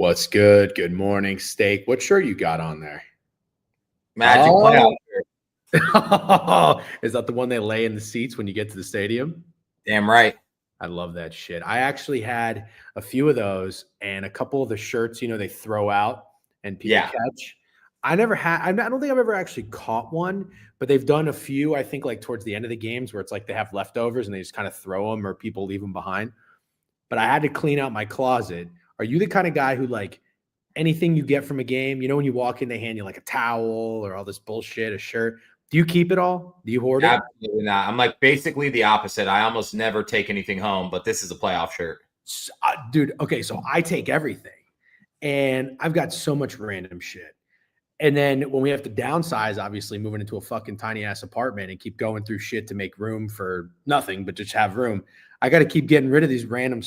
What's good? Good morning, Steak. What shirt you got on there? Magic playoff shirt. Is that the one they lay in the seats when you get to the stadium? Damn right. I love that shit. I actually had a few of those and a couple of the shirts, they throw out and people catch. I never had, I don't think I've ever actually caught one, but they've done a few, I think, like towards the end of the games where it's like they have leftovers and they just kind of throw them or people leave them behind. But I had to clean out my closet. Are you the kind of guy who, like, anything you get from a game, when you walk in, they hand you like a towel or all this bullshit, a shirt. Do you keep it all? Do you hoard it? Absolutely not. I'm like basically the opposite. I almost never take anything home, but this is a playoff shirt. Dude, okay, so I take everything. And I've got so much random shit. And then when we have to downsize, obviously moving into a fucking tiny ass apartment and keep going through shit to make room for nothing, but just have room, I got to keep getting rid of these random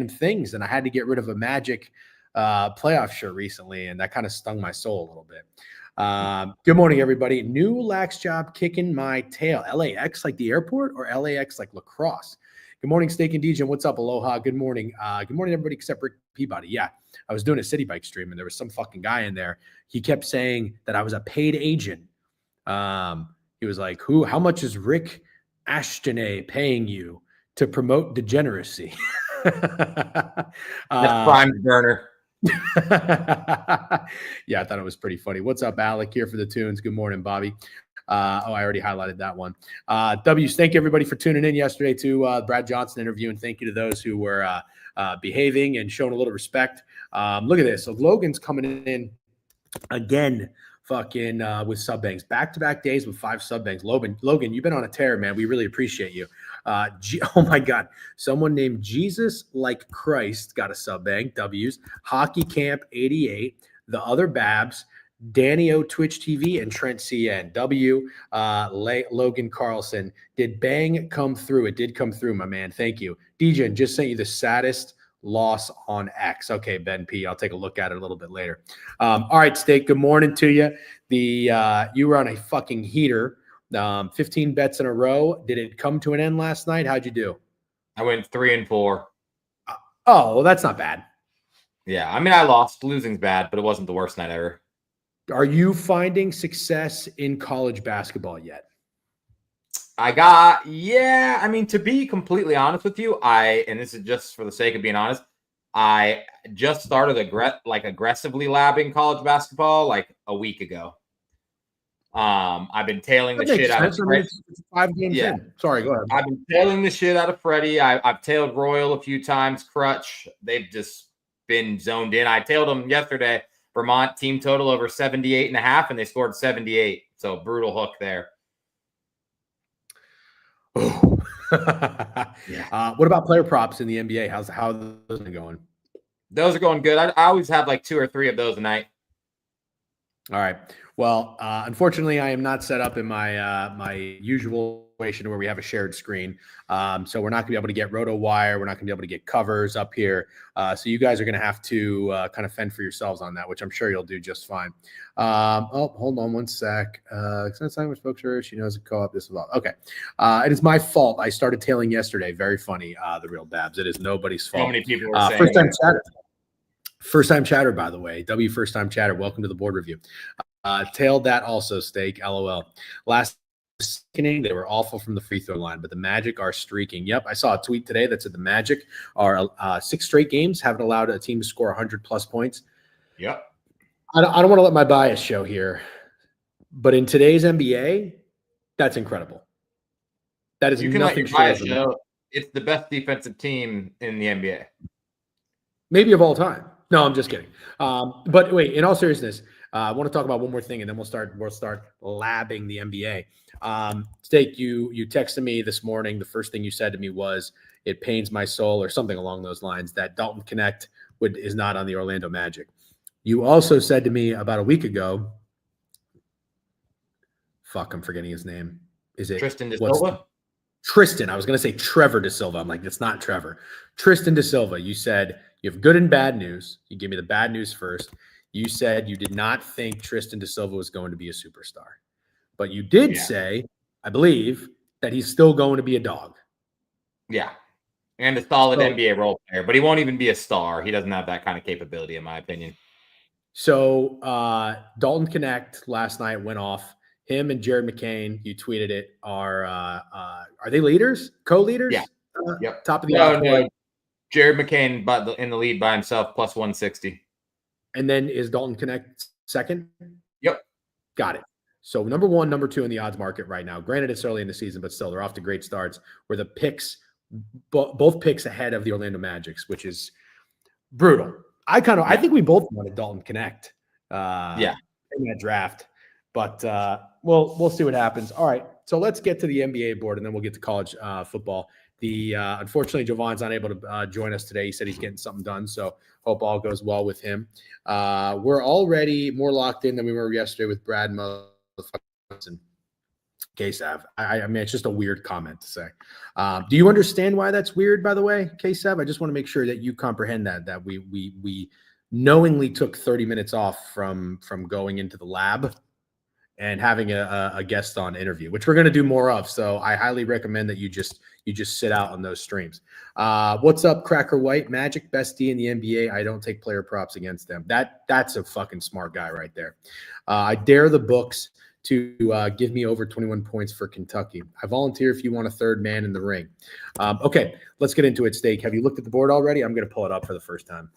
things. And I had to get rid of a Magic playoff shirt recently, and that kind of stung my soul a little bit. Good morning, everybody. New lax job kicking my tail. LAX like the airport or LAX like lacrosse? Good morning, Steak and DJ. What's up? Aloha. Good morning. Good morning, everybody except Rick Peabody. Yeah, I was doing a City Bike stream, and there was some fucking guy in there. He kept saying that I was a paid agent. He was like, how much is Rick Ashtonay paying you to promote degeneracy? That's prime burner. Yeah, I thought it was pretty funny. What's up, Alec? Here for the tunes. Good morning, Bobby. I already highlighted that one. W's, thank you everybody for tuning in yesterday to Brad Johnson interview, and thank you to those who were behaving and showing a little respect. Look at this. So Logan's coming in again, fucking with sub bangs, back-to-back days with 5 sub bangs. Logan, you've been on a tear, man. We really appreciate you. Oh my God, someone named Jesus Like Christ got a sub bang. W's. Hockey Camp 88, the other Babs, Danny O Twitch TV, and Trent CN. W. Logan Carlson. Did bang come through? It did come through, my man. Thank you. DJ just sent you the saddest loss on X. Okay, Ben P. I'll take a look at it a little bit later. All right, Steak. Good morning to you. You were on a fucking heater. 15 bets in a row. Did it come to an end last night? How'd you do? I went 3-4. Oh, well, that's not bad. Yeah, I mean, I lost. Losing's bad, but it wasn't the worst night ever. Are you finding success in college basketball yet? Yeah, I mean, to be completely honest with you, and this is just for the sake of being honest, I just started aggressively labbing college basketball like a week ago. I've been tailing the shit out of Freddie. 5 games in. Sorry, go ahead. I've been tailing the shit out of Freddie. I've tailed Royal a few times, Crutch. They've just been zoned in. I tailed them yesterday. Vermont team total over 78.5, and they scored 78. So brutal hook there. Oh. Yeah. What about player props in the NBA? How are those going? Those are going good. I always have like 2 or 3 of those a night. All right. Well, unfortunately, I am not set up in my my usual situation where we have a shared screen. So we're not going to be able to get RotoWire. We're not going to be able to get covers up here. So you guys are going to have to kind of fend for yourselves on that, which I'm sure you'll do just fine. Hold on one sec. Since time with folks, she knows a co-op. This is all okay. It is my fault. I started tailing yesterday. Very funny. The real Babs. It is nobody's fault. So many people were saying first time chatter. First time chatter, by the way. W first time chatter. Welcome to the board review. Tailed that also, Steak. LOL. Last inning, they were awful from the free throw line, but the Magic are streaking. Yep, I saw a tweet today that said the Magic are 6 straight games haven't allowed a team to score 100-plus points. Yep. I don't want to let my bias show here, but in today's NBA, that's incredible. That is nothing short of it's the best defensive team in the NBA. Maybe of all time. No, I'm just kidding. But wait, in all seriousness, I want to talk about one more thing, and then we'll start labbing the NBA. Steak, you texted me this morning. The first thing you said to me was, "It pains my soul," or something along those lines, that Dalton Connect is not on the Orlando Magic. You also said to me about a week ago, fuck, I'm forgetting his name. Is it Tristan De Silva? Tristan. I was going to say Trevor De Silva. I'm like, it's not Trevor. Tristan De Silva. You said you have good and bad news. You give me the bad news first. You said you did not think Tristan De Silva was going to be a superstar. But you did say, I believe, that he's still going to be a dog. Yeah. And a solid NBA role player. But he won't even be a star. He doesn't have that kind of capability, in my opinion. So Dalton Connect last night went off. Him and Jared McCain, you tweeted it, are they leaders? Co-leaders? Yeah. Yep. Top of the no. Jared McCain in the lead by himself, plus 160. And then is Dalton Connect second? Yep. Got it. So number 1, number 2 in the odds market right now. Granted, it's early in the season, but still, they're off to great starts. Where the picks, both picks ahead of the Orlando Magics, which is brutal. I think we both wanted Dalton Connect. In that draft, but we'll see what happens. All right, so let's get to the NBA board, and then we'll get to college football. Unfortunately, Javon's unable to join us today. He said he's getting something done, so hope all goes well with him. We're already more locked in than we were yesterday with Brad and K-Sav. I mean, it's just a weird comment to say. Do you understand why that's weird, by the way, K-Sav? I just want to make sure that you comprehend that we knowingly took 30 minutes off from going into the lab and having a guest on interview, which we're going to do more of. So I highly recommend that you just sit out on those streams. What's up, Cracker White? Magic best D in the NBA. I don't take player props against them. That's a fucking smart guy right there. I dare the books to give me over 21 points for Kentucky. I volunteer if you want a third man in the ring. Okay, let's get into it, Steak. Have you looked at the board already? I'm going to pull it up for the first time.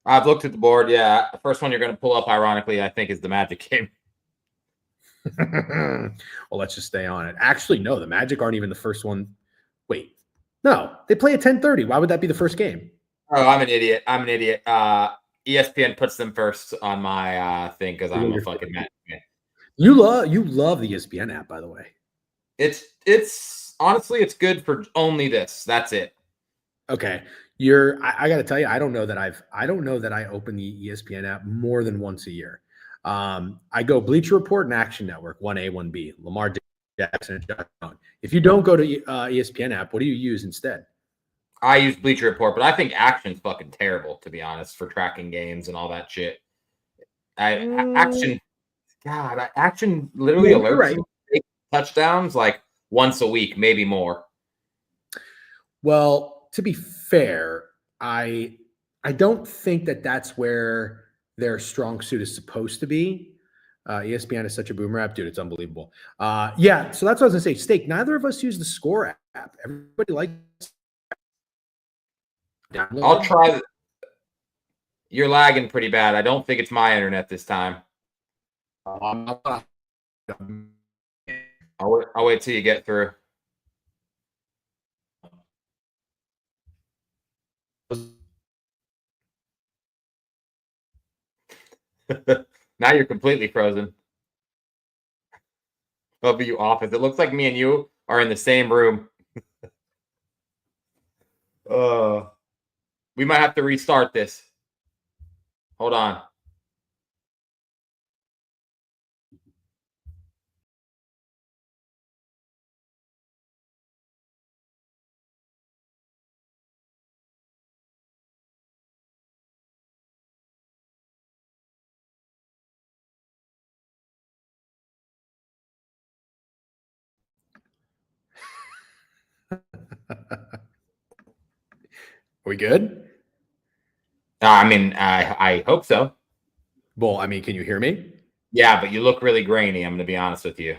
I've looked at the board. Yeah, the first one you're going to pull up, ironically, I think is the Magic game. Well, let's just stay on it. Actually, no, the Magic aren't even the first one. Wait, no, they play at 10:30. Why would that be the first game? Oh, I'm an idiot. ESPN puts them first on my thing because I'm a fucking Magic fan. You love the ESPN app, by the way. It's honestly, it's good for only this. That's it. Okay. I got to tell you, I don't know that I open the ESPN app more than once a year. I go Bleacher Report and Action Network, 1A, 1B, Lamar Jackson, and Josh Allen. If you don't go to ESPN app, what do you use instead? I use Bleacher Report, but I think Action's fucking terrible, to be honest, for tracking games and all that shit. Action literally alerts you to touchdowns like once a week, maybe more. Well, to be fair, I don't think that that's where their strong suit is supposed to be. ESPN is such a boomer app, dude. It's unbelievable. Yeah, so that's what I was gonna say. Steak, neither of us use the Score app. Everybody likes. I'll try. You're lagging pretty bad. I don't think it's my internet this time. I'll wait till you get through. Now you're completely frozen. W office. It looks like me and you are in the same room. We might have to restart this. Hold on. Are we good? I mean, I hope so. Well, I mean, can you hear me? Yeah, but you look really grainy. I'm going to be honest with you.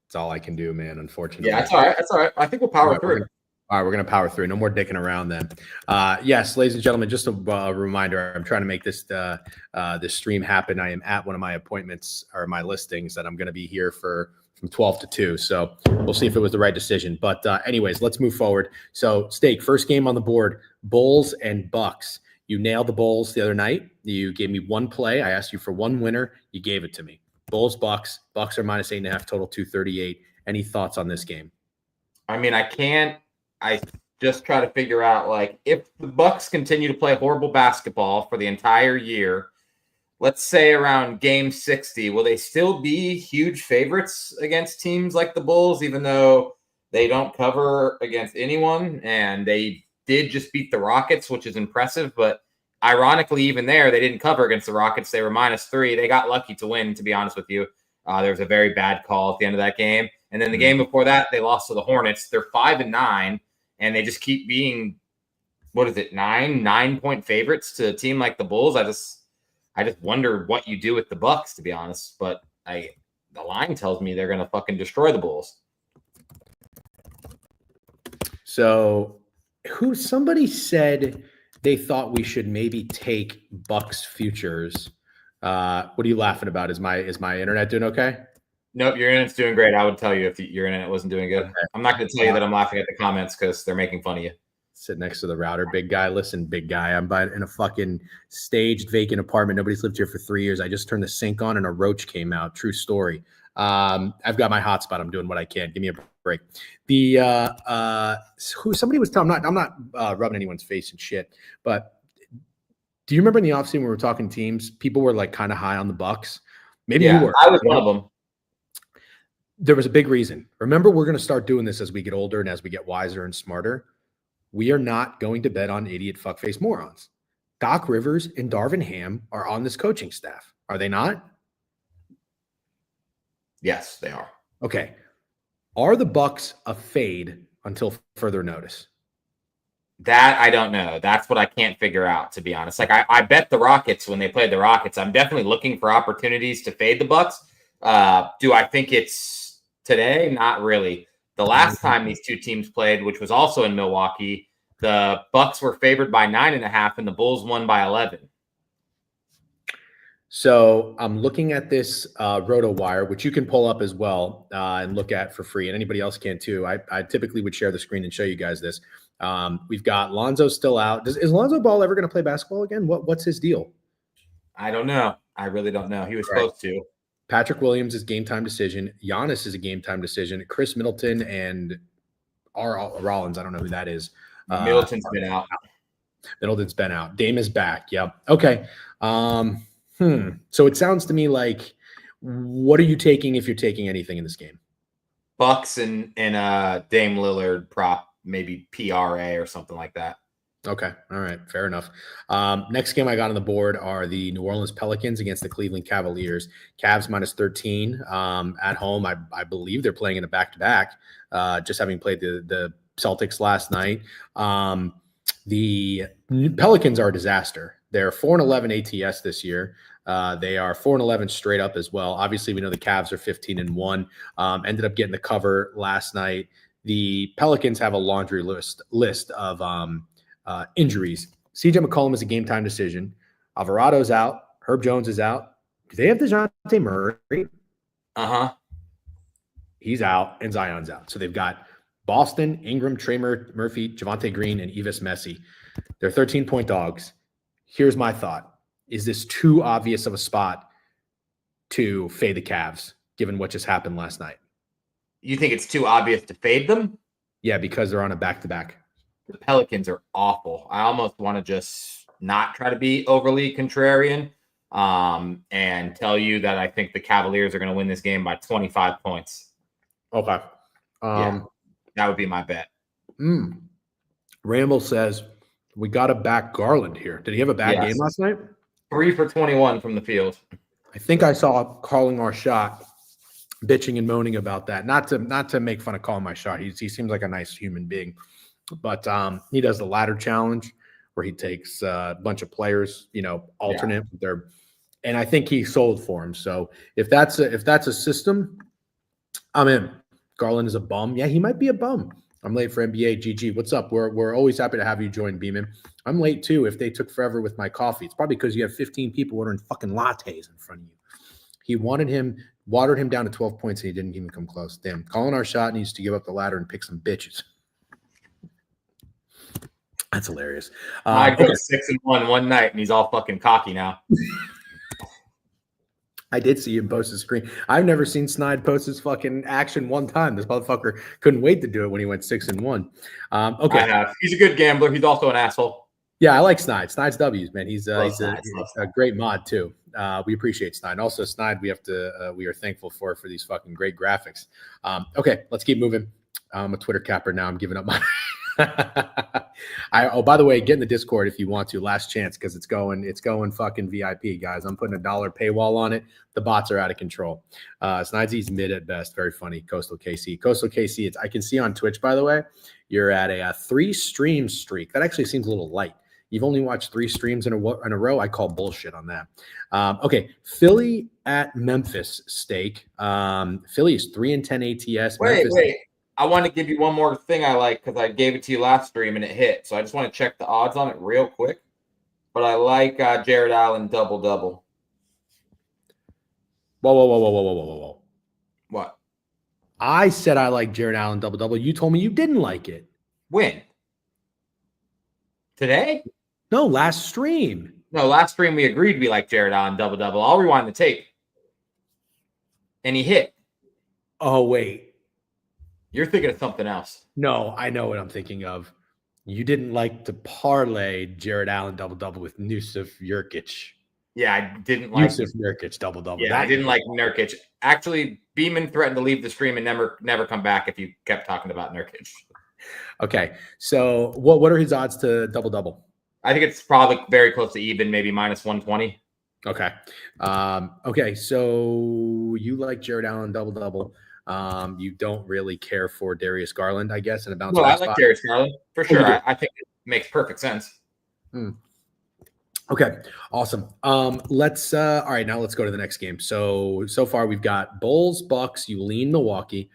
It's all I can do, man. Unfortunately. Yeah, that's all right. That's all right. I think we'll power through. All right, we're going to power through. No more dicking around then. Yes, ladies and gentlemen, just a reminder, I'm trying to make this this stream happen. I am at one of my appointments or my listings that I'm going to be here from 12 to 2. So we'll see if it was the right decision. But anyways, let's move forward. So Steak, first game on the board, Bulls and Bucks. You nailed the Bulls the other night. You gave me one play. I asked you for one winner. You gave it to me. Bulls, Bucks. Bucks are minus 8.5, total 238. Any thoughts on this game? I mean, I just try to figure out, like, if the Bucks continue to play horrible basketball for the entire year, let's say around game 60, will they still be huge favorites against teams like the Bulls, even though they don't cover against anyone? And they did just beat the Rockets, which is impressive. But ironically, even there, they didn't cover against the Rockets. They were -3. They got lucky to win, to be honest with you. There was a very bad call at the end of that game. And then the game before that, they lost to the Hornets. They're 5-9, and they just keep being, 9-point favorites to a team like the Bulls. I just wonder what you do with the Bucks, to be honest. But the line tells me they're going to fucking destroy the Bulls. So somebody said they thought we should maybe take Bucks futures. What are you laughing about? Is my internet doing okay? Nope, your internet's doing great. I would tell you if your internet wasn't doing good. Okay. I'm not going to tell you that I'm laughing at the comments because they're making fun of you. Sit next to the router, big guy. Listen, big guy. I'm in a fucking staged vacant apartment. Nobody's lived here for 3 years. I just turned the sink on and a roach came out. True story. I've got my hotspot. I'm doing what I can. Give me a break. Somebody was telling, I'm not rubbing anyone's face and shit, but do you remember in the offseason when we were talking teams, people were like kind of high on the Bucks? Maybe you were. I was one of them. There was a big reason. Remember, we're going to start doing this as we get older and as we get wiser and smarter. We are not going to bet on idiot fuckface morons. Doc Rivers and Darvin Ham are on this coaching staff. Are they not? Yes, they are. Okay. Are the Bucks a fade until further notice? That I don't know. That's what I can't figure out, to be honest. Like I bet the Rockets when they played the Rockets. I'm definitely looking for opportunities to fade the Bucks. Do I think it's today? Not really. The last time these two teams played, which was also in Milwaukee, the Bucks were favored by 9.5 and the Bulls won by 11. So I'm looking at this RotoWire, which you can pull up as well and look at for free, and anybody else can too. I typically would share the screen and show you guys this. We've got Lonzo still out. Is Lonzo Ball ever going to play basketball again? What's his deal? I don't know. I really don't know. He was Right. supposed to. Patrick Williams is game time decision. Giannis is a game time decision. Chris Middleton and R. Rollins, I don't know who that is. Middleton's been out. Middleton's been out. Dame is back. Yep. Okay. So it sounds to me like, what are you taking if you're taking anything in this game? Bucks and Dame Lillard prop, maybe PRA or something like that. Okay. All right. Fair enough. Next game I got on the board are the New Orleans Pelicans against the Cleveland Cavaliers. Cavs minus 13 at home. I believe they're playing in a back-to-back, just having played the Celtics last night. The Pelicans are a disaster. They're 4-11 ATS this year. They are 4-11 straight up as well. Obviously, we know the Cavs are 15-1. Ended up getting the cover last night. The Pelicans have a laundry list of injuries. CJ McCollum is a game time decision. Alvarado's out. Herb Jones is out. Do they have DeJounte Murray? He's out, and Zion's out. So they've got Boston, Ingram, Trey Murphy, Javonte Green, and Yves Messi. They're 13-point dogs. Here's my thought. Is this too obvious of a spot to fade the Cavs, given what just happened last night? You think it's too obvious to fade them? Yeah, because they're on a back-to-back. The Pelicans are awful. I almost want to just not try to be overly contrarian and tell you that I think the Cavaliers are going to win this game by 25 points. Okay. Yeah, that would be my bet. Ramble says, we got to back Garland here. Did he have a bad game last night? 3 for 21 from the field. I think I saw calling our shot bitching and moaning about that. Not to make fun of calling my shot. He seems like a nice human being. But he does the ladder challenge where he takes a bunch of players, alternate with their, and I think he sold for him. So if that's a system, I'm in. Garland is a bum. Yeah, he might be a bum. I'm late for NBA. GG. What's up? We're always happy to have you join, Beeman. I'm late too. If they took forever with my coffee, it's probably because you have 15 people ordering fucking lattes in front of you. He watered him down to 12 points, and he didn't even come close. Damn. Calling our shot needs to give up the ladder and pick some bitches. That's hilarious. I go 6-1 one night, and he's all fucking cocky now. I did see him post his screen. I've never seen Snide post his fucking action one time. This motherfucker couldn't wait to do it when he went 6-1. Okay, he's a good gambler. He's also an asshole. Yeah, I like Snide. Snide's W's, man. He's a great mod too. We appreciate Snide. Also, Snide, we are thankful for these fucking great graphics. Okay, let's keep moving. I'm a Twitter capper now. I'm giving up my. By the way, get in the Discord if you want to. Last chance, because it's going fucking VIP, guys. I'm putting $1 paywall on it. The bots are out of control. Snidesy's mid at best. Very funny. Coastal KC. I can see on Twitch, by the way, you're at a 3-stream streak. That actually seems a little light. You've only watched 3 streams in a row. I call bullshit on that. Okay, Philly at Memphis stake. Philly is 3-10 ATS. Wait. I want to give you one more thing I like because I gave it to you last stream and it hit. So I just want to check the odds on it real quick. But I like Jared Allen double-double. Whoa. What? I said I like Jared Allen double-double. You told me you didn't like it. When? Today? No, last stream. No, last stream we agreed we like Jared Allen double-double. I'll rewind the tape. And he hit. Oh, wait. You're thinking of something else. No, I know what I'm thinking of. You didn't like to parlay Jared Allen double-double with Nusuf Nurkic. Yeah, I didn't like Nusuf Nurkic double-double. Yeah, I didn't like Nurkic. Actually, Beeman threatened to leave the stream and never come back if you kept talking about Nurkic. Okay, so what are his odds to double-double? I think it's probably very close to even, maybe minus 120. Okay. Okay, so you like Jared Allen double-double. You don't really care for Darius Garland, I guess, in a bounce back spot. I like Darius Garland for sure. I think it makes perfect sense. Okay, awesome. Let's all right, now let's go to the next game. So far we've got Bulls, Bucks, you lean Milwaukee,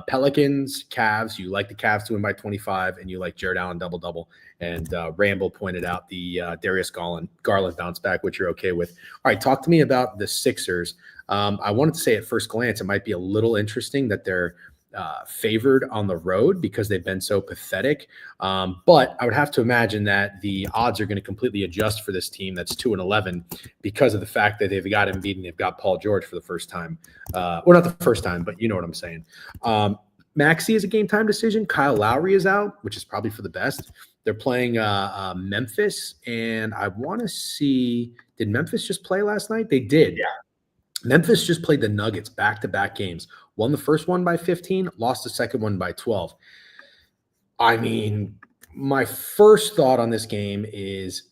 Pelicans, Cavs, you like the Cavs to win by 25, and you like Jared Allen double-double. And Ramble pointed out the Darius Garland bounce back, which you're okay with. All right, talk to me about the Sixers. I wanted to say at first glance, it might be a little interesting that they're favored on the road because they've been so pathetic. But I would have to imagine that the odds are going to completely adjust for this team that's 2-11 because of the fact that they've got Embiid and they've got Paul George for the first time. Well, not the first time, but you know what I'm saying. Maxey is a game time decision. Kyle Lowry is out, which is probably for the best. They're playing Memphis, and I want to see, did Memphis just play last night? They did. Yeah. Memphis just played the Nuggets back-to-back games. Won the first one by 15, lost the second one by 12. I mean, my first thought on this game is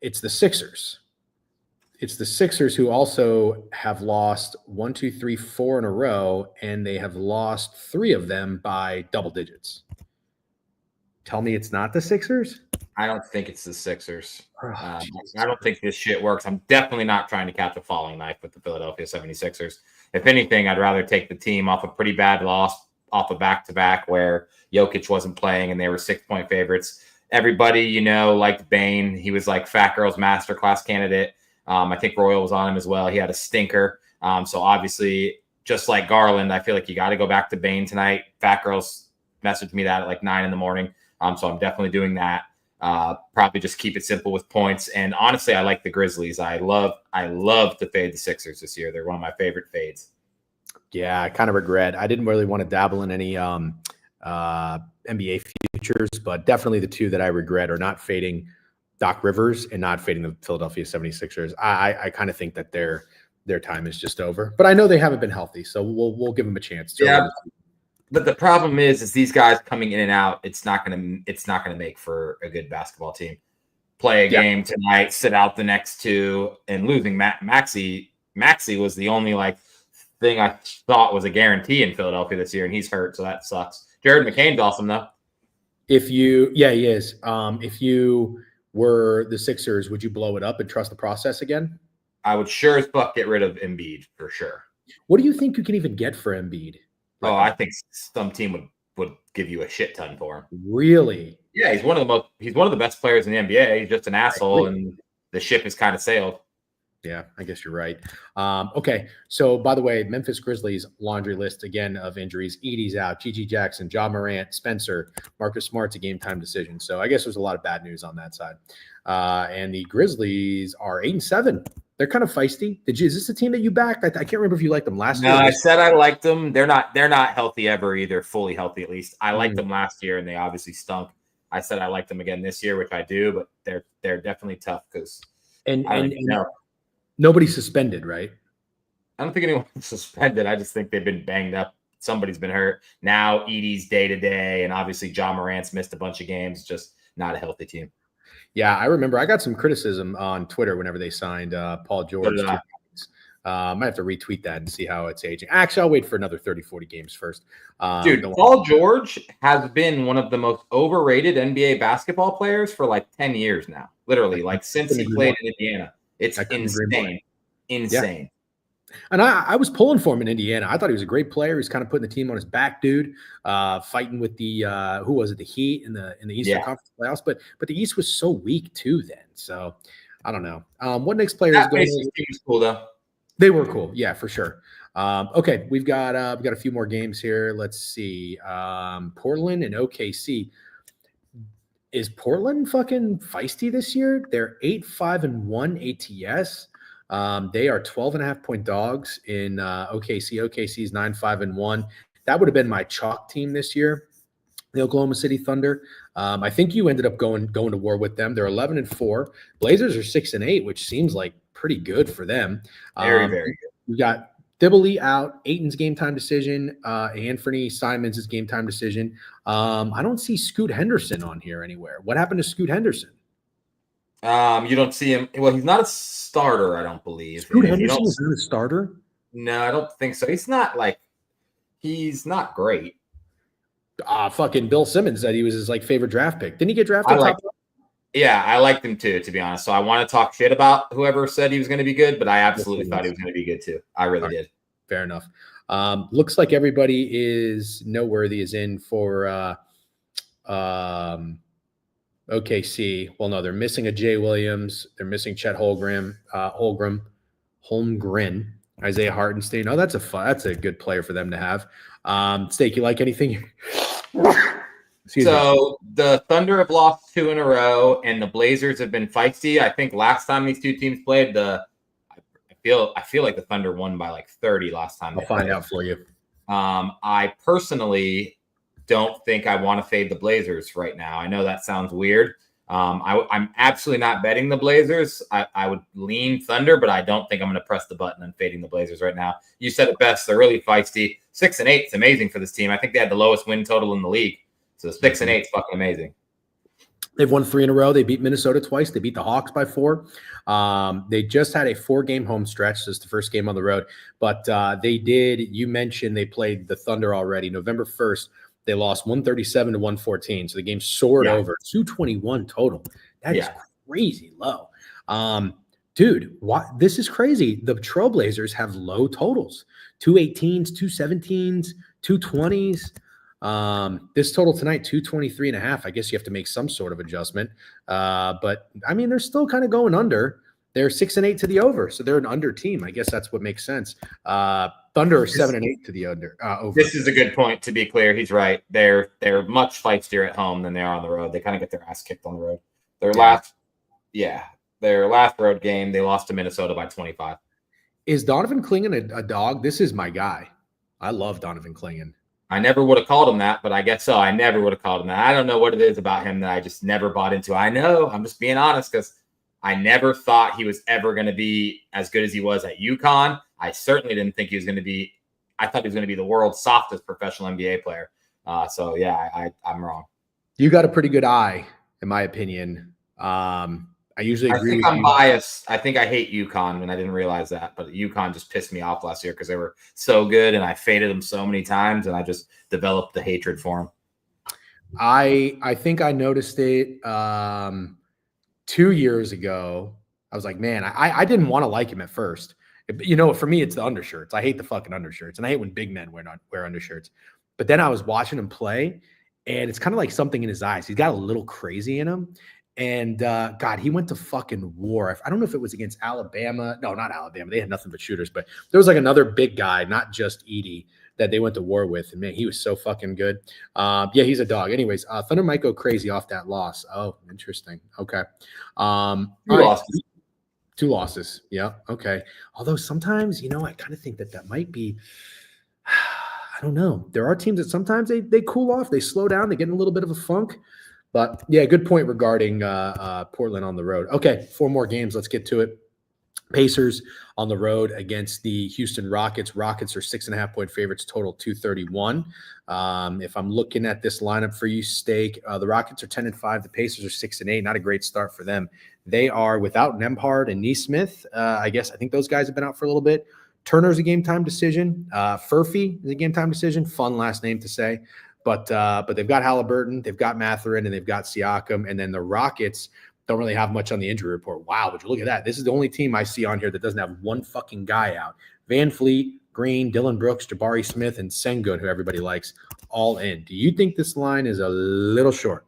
it's the Sixers. It's the Sixers who also have lost 1, 2, 3, 4 in a row, and they have lost 3 of them by double digits. Tell me it's not the Sixers? I don't think it's the Sixers. Oh, I don't think this shit works. I'm definitely not trying to catch a falling knife with the Philadelphia 76ers. If anything, I'd rather take the team off a pretty bad loss, off a back-to-back where Jokic wasn't playing and they were 6-point favorites. Everybody, liked Bane. He was like Fat Girl's masterclass candidate. I think Royal was on him as well. He had a stinker. So obviously, just like Garland, I feel like you got to go back to Bane tonight. Fat Girl's messaged me that at like 9 a.m. So I'm definitely doing that. Probably just keep it simple with points. And honestly, I like the Grizzlies. I love to fade the Sixers this year. They're one of my favorite fades. Yeah, I kind of regret. I didn't really want to dabble in any NBA futures, but definitely the two that I regret are not fading Doc Rivers and not fading the Philadelphia 76ers. I kind of think that their time is just over. But I know they haven't been healthy, so we'll give them a chance. Yeah. But the problem is these guys coming in and out, it's not gonna make for a good basketball team. Play a game tonight, sit out the next 2, and losing Maxey was the only thing I thought was a guarantee in Philadelphia this year, and he's hurt, so that sucks. Jared McCain's awesome though. He is. If you were the Sixers, would you blow it up and trust the process again? I would sure as fuck get rid of Embiid for sure. What do you think you can even get for Embiid? Oh, I think some team would give you a shit ton for him. Really? Yeah, he's one of the best players in the NBA. He's just an asshole, and the ship has kind of sailed. Yeah, I guess you're right. Okay, so by the way, Memphis Grizzlies laundry list again of injuries. Edey's out, Gigi Jackson, Ja Morant, Spencer, Marcus Smart's a game time decision. So I guess there's a lot of bad news on that side. And the Grizzlies are 8-7. They're kind of feisty. Is this a team that you backed? I can't remember if you liked them last year. No, I said I liked them. They're not healthy ever either, fully healthy at least. I liked them last year, and they obviously stunk. I said I liked them again this year, which I do, but they're definitely tough because and nobody's suspended, right? I don't think anyone's suspended. I just think they've been banged up. Somebody's been hurt. Now Edey's day-to-day, and obviously Ja Morant's missed a bunch of games. Just not a healthy team. Yeah, I remember I got some criticism on Twitter whenever they signed Paul George. I might have to retweet that and see how it's aging. Actually, I'll wait for another 30, 40 games first. Dude, Paul George has been one of the most overrated NBA basketball players for 10 years now. Literally, since he played in Indiana. It's insane. Insane. Yeah. And I was pulling for him in Indiana. I thought he was a great player. He's kind of putting the team on his back, dude. Fighting with the who was it? The Heat in the Eastern Conference playoffs. But the East was so weak too then. So I don't know. What next player is going? Team was cool though. They were cool, yeah, for sure. Okay, we've got a few more games here. Let's see. Portland and OKC. Is Portland fucking feisty this year? They're 8-5-1 ATS. They are 12.5-point dogs in OKC. OKC's 9-5-1. That would have been my chalk team this year, the Oklahoma City Thunder. I think you ended up going to war with them. They're 11-4. Blazers are 6-8, which seems like pretty good for them. Very, very good. We got Thibault out, Ayton's game time decision, Anthony Simons' is game time decision. I don't see Scoot Henderson on here anywhere. What happened to Scoot Henderson? You don't see him. Well, he's not a starter, I don't believe. Scoot Henderson is not a starter? No, I don't think so. He's not great. Fucking Bill Simmons said he was his favorite draft pick. Didn't he get drafted? Yeah, I liked him too, to be honest. So I want to talk shit about whoever said he was going to be good, but I absolutely thought he was going to be good too. I really did. Fair enough. Looks like everybody is noteworthy is in for OKC. Well, no, they're missing a Jay Williams. They're missing Chet Holmgren, Isaiah Hartenstein. Oh, that's a good player for them to have. Steak, you like anything? So the Thunder have lost 2 in a row, and the Blazers have been feisty. I think last time these two teams played, I feel like the Thunder won by like 30 last time. I'll find out for you. I personally don't think I want to fade the Blazers right now. I know that sounds weird. I'm absolutely not betting the Blazers. I would lean Thunder, but I don't think I'm going to press the button on fading the Blazers right now. You said it best. They're really feisty. 6-8 is amazing for this team. I think they had the lowest win total in the league. So 6-8 is fucking amazing. They've won 3 in a row. They beat Minnesota twice. They beat the Hawks by 4. They just had a 4-game home stretch. So it's the first game on the road. But you mentioned they played the Thunder already. November 1st, they lost 137 to 114. So the game soared over 221 total. That is crazy low. Dude, this is crazy. The Trailblazers have low totals. 218s, 217s, 220s. This total tonight, 223.5. I guess you have to make some sort of adjustment. But I mean, they're still kind of going under. They're 6-8 to the over, so they're an under team. I guess that's what makes sense. Thunder are 7-8 to the under. Over. This is a good point. To be clear, he's right. They're much feistier at home than they are on the road. They kind of get their ass kicked on the road. Their last road game, they lost to Minnesota by 25. Is Donovan Clingan a dog? This is my guy. I love Donovan Clingan. I never would have called him that, but I guess so. I never would have called him that. I don't know what it is about him that I just never bought into. I know. I'm just being honest because I never thought he was ever going to be as good as he was at UConn. I certainly didn't think he was going to be – I thought he was going to be the world's softest professional NBA player. So, yeah, I'm wrong. You got a pretty good eye, in my opinion. I usually agree with you. I'm biased. I think I hate UConn, and I didn't realize that. But UConn just pissed me off last year because they were so good, and I faded them so many times, and I just developed the hatred for them. I think I noticed it 2 years ago. I was like, man, I didn't want to like him at first. You know, for me, it's the undershirts. I hate the fucking undershirts, and I hate when big men wear undershirts. But then I was watching him play, and it's kind of like something in his eyes. He's got a little crazy in him. And God, he went to fucking war. I don't know if it was against Alabama. No, not Alabama. They had nothing but shooters. But there was like another big guy, not just Edey, that they went to war with. And man, he was so fucking good. Yeah, he's a dog. Anyways, Thunder might go crazy off that loss. Oh, interesting. Okay. Two losses. Yeah. Okay. Although sometimes, you know, I kind of think that might be. I don't know. There are teams that sometimes they cool off, they slow down, they get in a little bit of a funk. But yeah, good point regarding Portland on the road. Okay, 4 more games. Let's get to it. Pacers on the road against the Houston Rockets. Rockets are 6.5-point favorites, total 231. If I'm looking at this lineup for you, Steak, the Rockets are 10-5. The Pacers are 6-8. Not a great start for them. They are without Nembhard and Nesmith. I think those guys have been out for a little bit. Turner's a game time decision. Furphy is a game time decision. Fun last name to say. But they've got Halliburton, they've got Mathurin, and they've got Siakam. And then the Rockets don't really have much on the injury report. Wow, would you look at that? This is the only team I see on here that doesn't have one fucking guy out. Van Fleet, Green, Dylan Brooks, Jabari Smith, and Sengun, who everybody likes, all in. Do you think this line is a little short?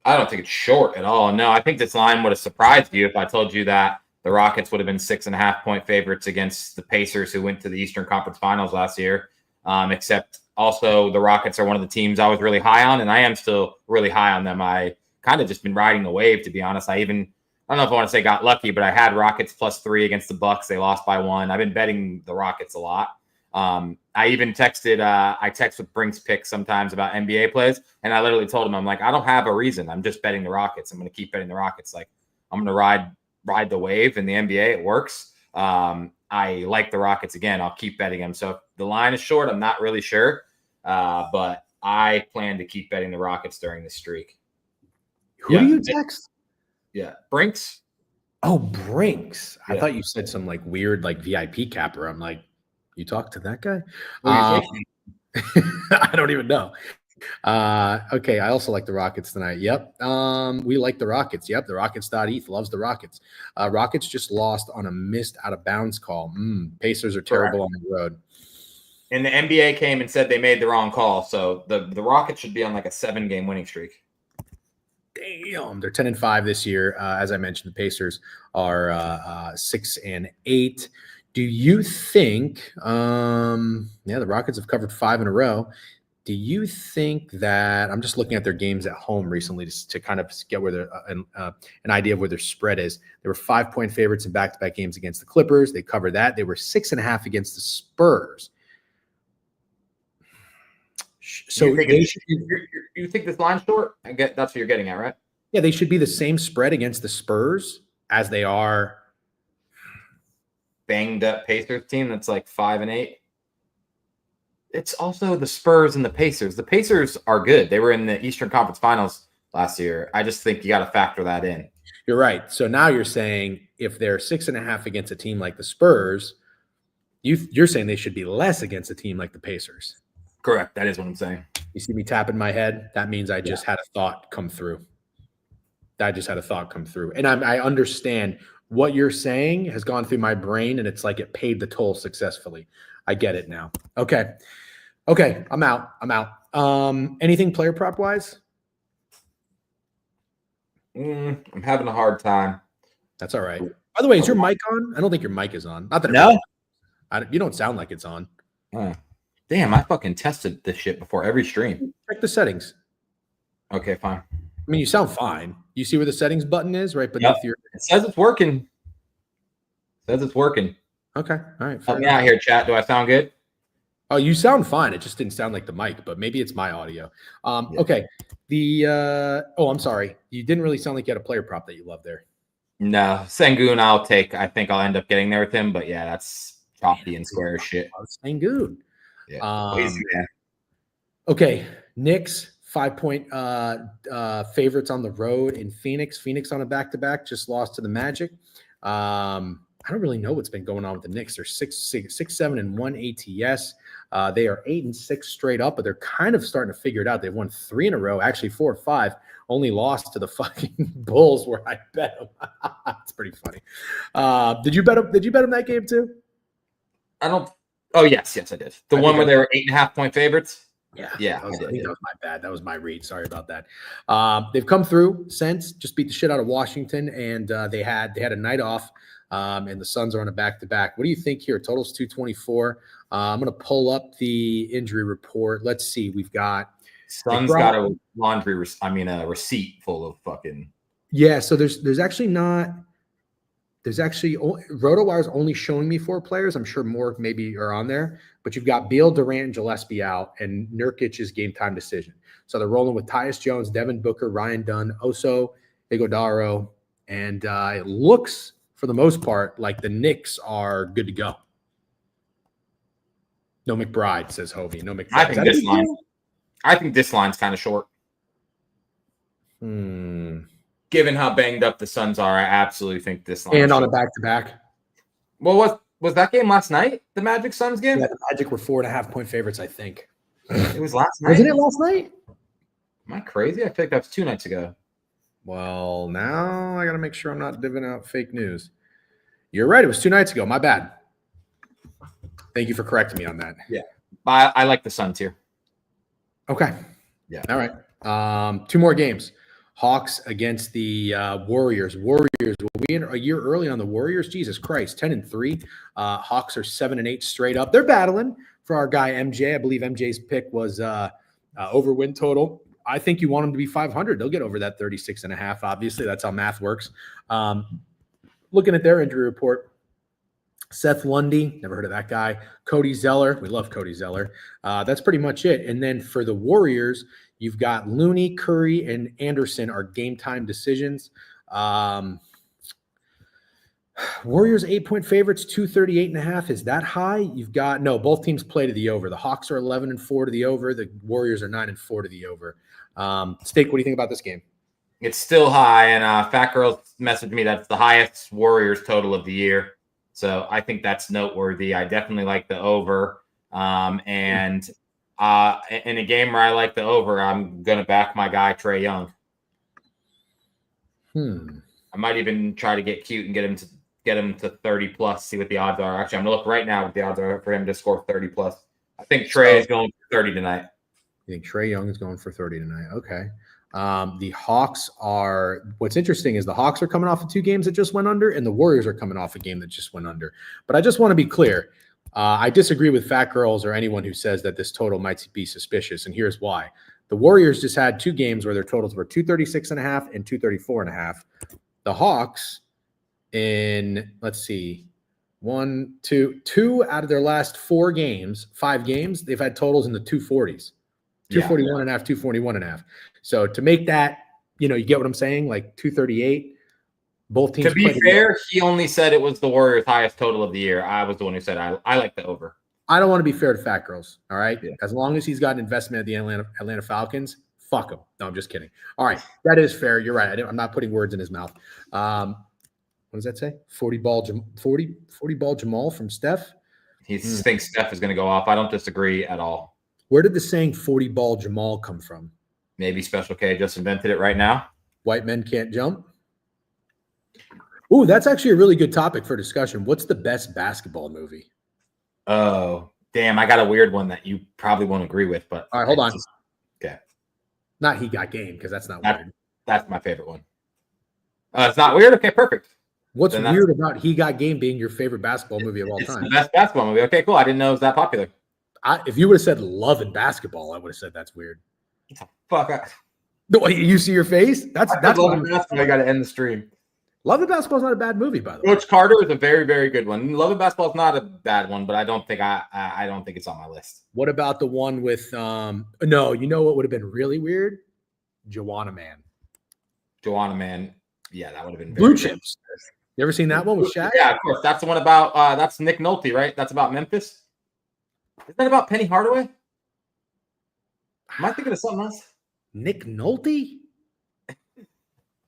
I don't think it's short at all. No, I think this line would have surprised you if I told you that the Rockets would have been 6.5-point favorites against the Pacers, who went to the Eastern Conference Finals last year, except – also, the Rockets are one of the teams I was really high on, and I am still really high on them. I kind of just been riding the wave, to be honest. I don't know if I want to say got lucky, but I had Rockets +3 against the Bucks. They lost by 1. I've been betting the Rockets a lot. I even texted, I text with Brink's picks sometimes about NBA plays, and I literally told him, I'm like, I don't have a reason. I'm just betting the Rockets. I'm going to keep betting the Rockets. Like, I'm going to ride the wave in the NBA. It works. I like the Rockets again. I'll keep betting them. So if the line is short, I'm not really sure. But I plan to keep betting the Rockets during the streak. Who do you text? Yeah. Brinks. Oh, Brinks. I thought you said some like weird like VIP capper. I'm like, you talk to that guy? I don't even know. Okay, I also like the Rockets tonight. Yep. We like the Rockets. Yep, the Rockets.eth loves the Rockets. Rockets just lost on a missed out of bounds call. Pacers are terrible on the road. And the NBA came and said they made the wrong call. So the Rockets should be on like a 7-game winning streak. Damn, they're 10-5 this year. As I mentioned, the Pacers are 6-8. Do you think? The Rockets have covered 5 in a row. Do you think that I'm just looking at their games at home recently to kind of get where their an idea of where their spread is? They were 5-point favorites in back-to-back games against the Clippers. They covered that. They were 6.5 against the Spurs. So you think this line's short? I get that's what you're getting at, right? Yeah, they should be the same spread against the Spurs as they are banged up Pacers team that's like 5-8. It's also the Spurs and the Pacers. The Pacers are good. They were in the Eastern Conference Finals last year. I just think you got to factor that in. You're right. So now you're saying if they're 6.5 against a team like the Spurs, you're saying they should be less against a team like the Pacers. Correct. That is what I'm saying. You see me tapping my head? That means I just had a thought come through. And I understand what you're saying has gone through my brain, and it's like it paid the toll successfully. I get it now. Okay. I'm out. Anything player prop wise? I'm having a hard time. That's all right. By the way, is your mic on? I don't think your mic is on. Not that no. You don't sound like it's on. Damn, I fucking tested this shit before every stream. Check the settings. Okay, fine. I mean, you sound fine. You see where the settings button is, right beneath your. It says it's working. Okay, all right. Help me out here, chat. Do I sound good? Oh, you sound fine. It just didn't sound like the mic, but maybe it's my audio. Okay. I'm sorry. You didn't really sound like you had a player prop that you love there. No, Sengun I'll take. I think I'll end up getting there with him, but yeah, that's choppy and square shit. Sengun. Yeah. Okay. Knicks 5-point favorites on the road in Phoenix. Phoenix on a back-to-back just lost to the Magic. I don't really know what's been going on with the Knicks. They're 6-7-1 ATS. They are 8-6 straight up, but they're kind of starting to figure it out. They've won 3 in a row, actually 4 or 5. Only lost to the fucking Bulls where I bet them. It's pretty funny. Did you bet them that game too? I don't. Oh yes, I did. The one where they were 8.5-point favorites. Yeah. I think that was my bad. That was my read. Sorry about that. They've come through since. Just beat the shit out of Washington, and they had a night off. And the Suns are on a back-to-back. What do you think here? Total's 224. I'm going to pull up the injury report. Let's see. We've got Suns got a receipt full of fucking. Yeah. So there's actually RotoWire's only showing me 4 players. I'm sure more maybe are on there, but you've got Beal, Durant, and Gillespie out, and Nurkic's game time decision. So they're rolling with Tyus Jones, Devin Booker, Ryan Dunn, Oso Ighodaro, and it looks, for the most part, like the Knicks are good to go. No McBride, says Hovey. No McBride. I think this line's kind of short. Given how banged up the Suns are, I absolutely think this line. And on a back-to-back. Well, was that game last night? The Magic Suns game? Yeah, the Magic were 4.5-point favorites, I think. It was last night. Wasn't it last night? Am I crazy? I feel like that was 2 nights ago. Well, now I got to make sure I'm not divvying out fake news. You're right. It was 2 nights ago. My bad. Thank you for correcting me on that. Yeah. I like the Suns here. Okay. Yeah. All right. 2 more games. Hawks against the Warriors. Will we enter a year early on the Warriors? Jesus Christ, 10-3. Hawks are 7-8 straight up. They're battling for our guy MJ. I believe MJ's pick was over win total. I think you want them to be 500. They'll get over that 36.5. Obviously, that's how math works. Looking at their injury report, Seth Lundy, never heard of that guy. Cody Zeller, we love Cody Zeller. That's pretty much it. And then for the Warriors, you've got Looney, Curry, and Anderson are game time decisions. Warriors 8-point favorites, 238.5. Is that high? You've got both teams play to the over. The Hawks are 11-4 to the over. The Warriors are 9-4 to the over. Steak, what do you think about this game? It's still high, and Fat Girl messaged me that's the highest Warriors total of the year. So I think that's noteworthy. I definitely like the over. And In a game where I like the over, I'm gonna back my guy Trae Young. I might even try to get cute and get him to 30 plus. See what the odds are. Actually, I'm gonna look right now what the odds are for him to score 30 plus. I think Trae is going for 30 tonight. You think Trae Young is going for 30 tonight? Okay. The Hawks are. What's interesting is the Hawks are coming off of 2 games that just went under, and the Warriors are coming off a game that just went under. But I just want to be clear. I disagree with Fat Girls or anyone who says that this total might be suspicious, and here's why. The Warriors just had 2 games where their totals were 236.5 and 234.5. The Hawks in, let's see, 2 out of their last 5 games, they've had totals in the 240s, 241.5, 241.5. So to make that, you get what I'm saying? Like 238. Both teams. To be fair, he only said it was the Warriors' highest total of the year. I was the one who said I like the over. I don't want to be fair to Fat Girls. All right. Yeah. As long as he's got an investment at the Atlanta Falcons, fuck him. No, I'm just kidding. All right. That is fair. You're right. I'm not putting words in his mouth. What does that say? 40 ball Jamal from Steph. He thinks Steph is going to go off. I don't disagree at all. Where did the saying 40 ball Jamal come from? Maybe Special K just invented it right now. White men can't jump. Ooh, that's actually a really good topic for discussion. What's the best basketball movie? Oh, damn. I got a weird one that you probably won't agree with, but all right, hold on. Okay. Not He Got Game, because that's not weird. That's my favorite one. It's not weird? Okay, perfect. What's weird about He Got Game being your favorite basketball movie of all time? It's the best basketball movie. Okay, cool. I didn't know it was that popular. If you would have said Love and Basketball, I would have said that's weird. Fuck. You see your face? That's Love and Basketball. I got to end the stream. Love and Basketball is not a bad movie, by the way. Coach Carter is a very, very good one. Love and Basketball is not a bad one, but I don't think it's on my list. What about the one with no, you know what would have been really weird? Joanna Man. Yeah, that would have been Blue Chips. You ever seen that one with Shaq? Yeah, of course. That's the one about that's Nick Nolte, right? That's about Memphis. Isn't that about Penny Hardaway? Am I thinking of something else? Nick Nolte?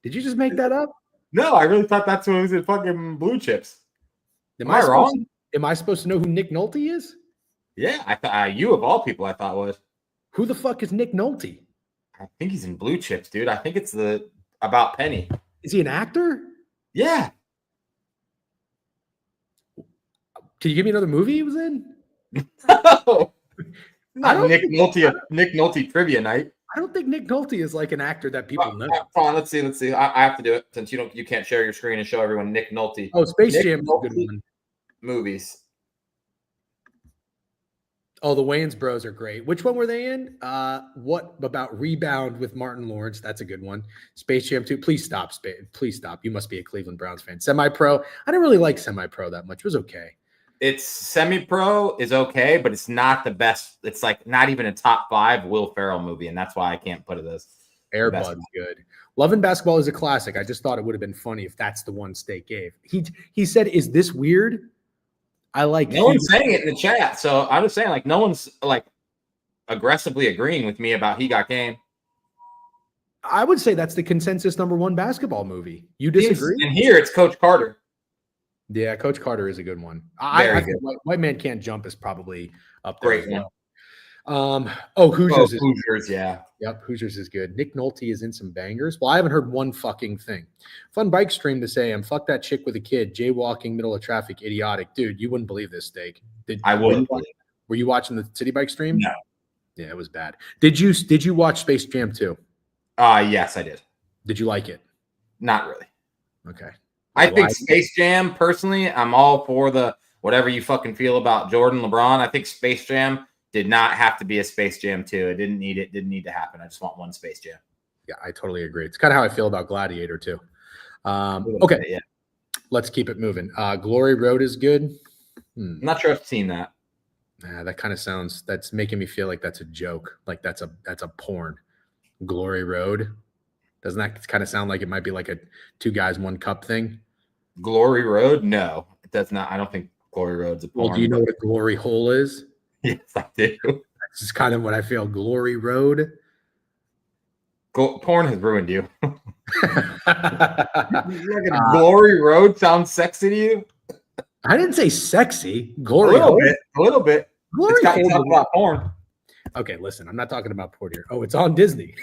Did you just make that up? No, I really thought that's what was in fucking Blue Chips. Am I wrong? Am I supposed to know who Nick Nolte is? Yeah, I thought you of all people I thought was. Who the fuck is Nick Nolte? I think he's in Blue Chips, dude. I think it's about Penny. Is he an actor? Yeah. Can you give me another movie he was in? No. Nick Nolte trivia night. I don't think Nick Nolte is like an actor that people know. Hold on, let's see. I have to do it since you can't share your screen and show everyone Nick Nolte. Oh, Space Jam is a good one. Movies. Oh, the Wayans Bros are great. Which one were they in? What about Rebound with Martin Lawrence? That's a good one. Space Jam 2. Please stop. Please stop. You must be a Cleveland Browns fan. Semi-Pro. I didn't really like Semi-Pro that much. It was okay. It's Semi-Pro is okay, but it's not the best. It's like not even a top 5 Will Ferrell movie, and that's why I can't put it as Air Bud's good. Love and Basketball is a classic. I just thought it would have been funny if that's the one State gave. He said, "Is this weird?" I like. No one's saying it in the chat, so I'm just saying, like, no one's like aggressively agreeing with me about He Got Game. I would say that's the consensus #1 basketball movie. You disagree? And here it's Coach Carter. Yeah, Coach Carter is a good one. I think White Man Can't Jump is probably up there. Great one. Hoosiers. Hoosiers, yeah. Yep, Hoosiers is good. Nick Nolte is in some bangers. Well, I haven't heard one fucking thing. Fun bike stream to say, I'm fuck that chick with a kid, jaywalking, middle of traffic, idiotic. Dude, you wouldn't believe this, Steak. I wouldn't. Were you watching the City Bike stream? No. Yeah, it was bad. Did you watch Space Jam 2? Yes, I did. Did you like it? Not really. Okay. I think Space Jam, personally, I'm all for the whatever you fucking feel about Jordan, LeBron. I think Space Jam did not have to be a Space Jam 2. It didn't need to happen. I just want one Space Jam. Yeah, I totally agree. It's kind of how I feel about Gladiator too. Okay, yeah. Let's keep it moving. Glory Road is good. I'm not sure I've seen that. That kind of sounds. That's making me feel like that's a joke. Like that's a porn. Glory Road. Doesn't that kind of sound like it might be like a 2 guys 1 cup thing? Glory Road? No, it does not. I don't think Glory Road's a porn. Well, do you know what a glory hole is? Yes, I do. That's just kind of what I feel. Glory Road. Porn has ruined you. Glory Road sounds sexy to you? I didn't say sexy. Glory Hole. A little bit. Glory Hole about porn. Okay, listen, I'm not talking about Portier. Oh, it's on Disney.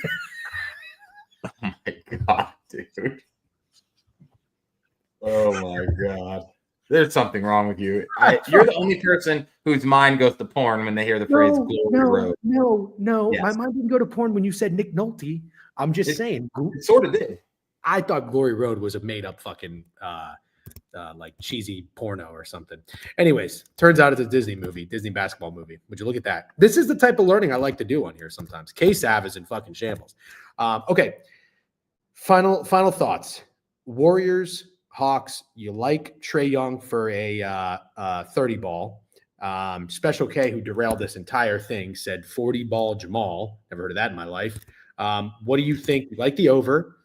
Oh my god, dude. Oh my god. There's something wrong with you. You're the only person whose mind goes to porn when they hear the phrase Glory Road. No. Yes. My mind didn't go to porn when you said Nick Nolte. I'm just saying. It sort of did. I thought Glory Road was a made up fucking like cheesy porno or something. Anyways, turns out it's a Disney movie, Disney basketball movie. Would you look at that? This is the type of learning I like to do on here sometimes. K-Sav is in fucking shambles. Okay. Final thoughts. Warriors, Hawks. You like Trae Young for a 30 ball. Special K, who derailed this entire thing, said 40 ball Jamal. Never heard of that in my life. What do you think? You like the over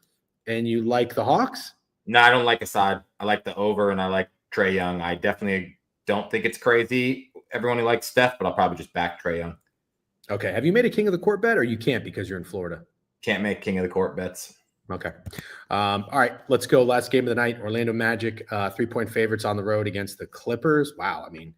and you like the Hawks? No, I don't like a side. I like the over and I like Trae Young. I definitely don't think it's crazy. Everyone who likes Steph, but I'll probably just back Trae Young. Okay. Have you made a king of the court bet or you can't because you're in Florida? Can't make king of the court bets. Okay. All right. Let's go. Last game of the night. Orlando Magic, 3-point favorites on the road against the Clippers. Wow. I mean,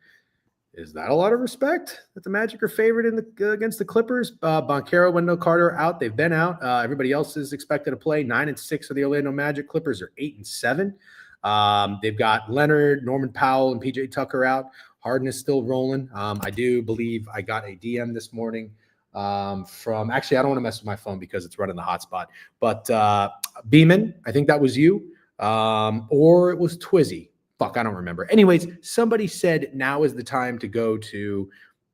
is that a lot of respect that the Magic are favored in the against the Clippers? Banchero, Wendell Carter out. They've been out. Everybody else is expected to play. 9-6 of the Orlando Magic. Clippers are 8-7. They've got Leonard, Norman Powell, and PJ Tucker out. Harden is still rolling. I do believe I got a DM this morning from actually, I don't want to mess with my phone because it's running the hotspot, but Beeman, I think that was you, or it was Twizzy. Fuck, I don't remember. Anyways, somebody said now is the time to go to